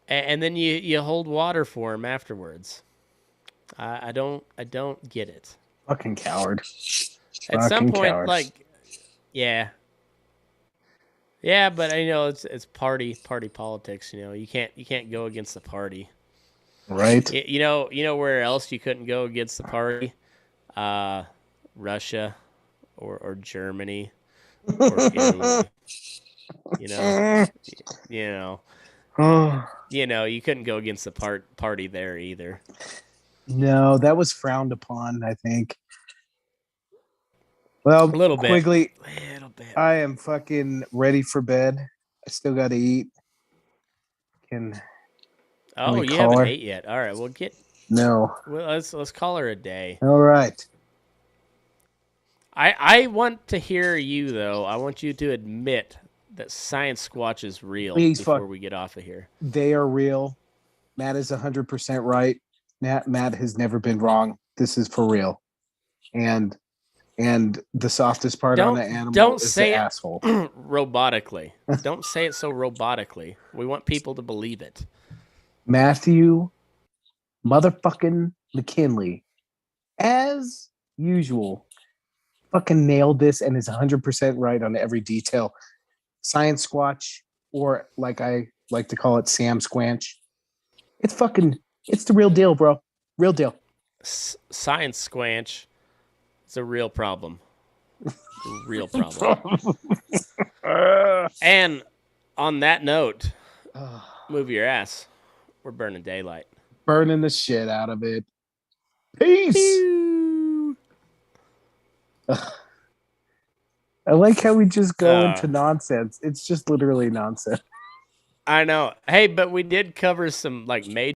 S1: and then you hold water for him afterwards. I don't get it.
S2: Fucking coward.
S1: At some
S2: Fucking
S1: point,
S2: coward.
S1: like, yeah, yeah, but it's party politics. You can't go against the party.
S2: Right?
S1: You know where else you couldn't go against the party? Uh, Russia or Germany or Italy. You know, you know, you couldn't go against the party there either.
S2: No, that was frowned upon, I think. Well,
S1: A little bit,
S2: Quigley,
S1: little bit.
S2: I am fucking ready for bed. I still got to eat. Can
S1: Oh,
S2: we
S1: you
S2: call
S1: haven't
S2: her?
S1: ate yet. All right,
S2: No.
S1: let's call her a day.
S2: All right.
S1: I want to hear you though. I want you to admit that Science Squatch is real
S2: Please
S1: before
S2: fuck.
S1: we get off of here.
S2: They are real. Matt is 100% right. Matt has never been wrong. This is for real. And the softest part on an animal
S1: Don't
S2: is the
S1: say it
S2: asshole.
S1: robotically. Don't say it so robotically. We want people to believe it.
S2: Matthew motherfucking McKinley, as usual, fucking nailed this and is 100% right on every detail. Science Squatch, or like I like to call it, Sam Squanch. It's the real deal, bro. Real deal.
S1: Science Squanch is a real problem. Real problem. And on that note, move your ass. We're burning daylight.
S2: Burning the shit out of it. Peace. I like how we just go into nonsense. It's just literally nonsense.
S1: I know. Hey, but we did cover some like major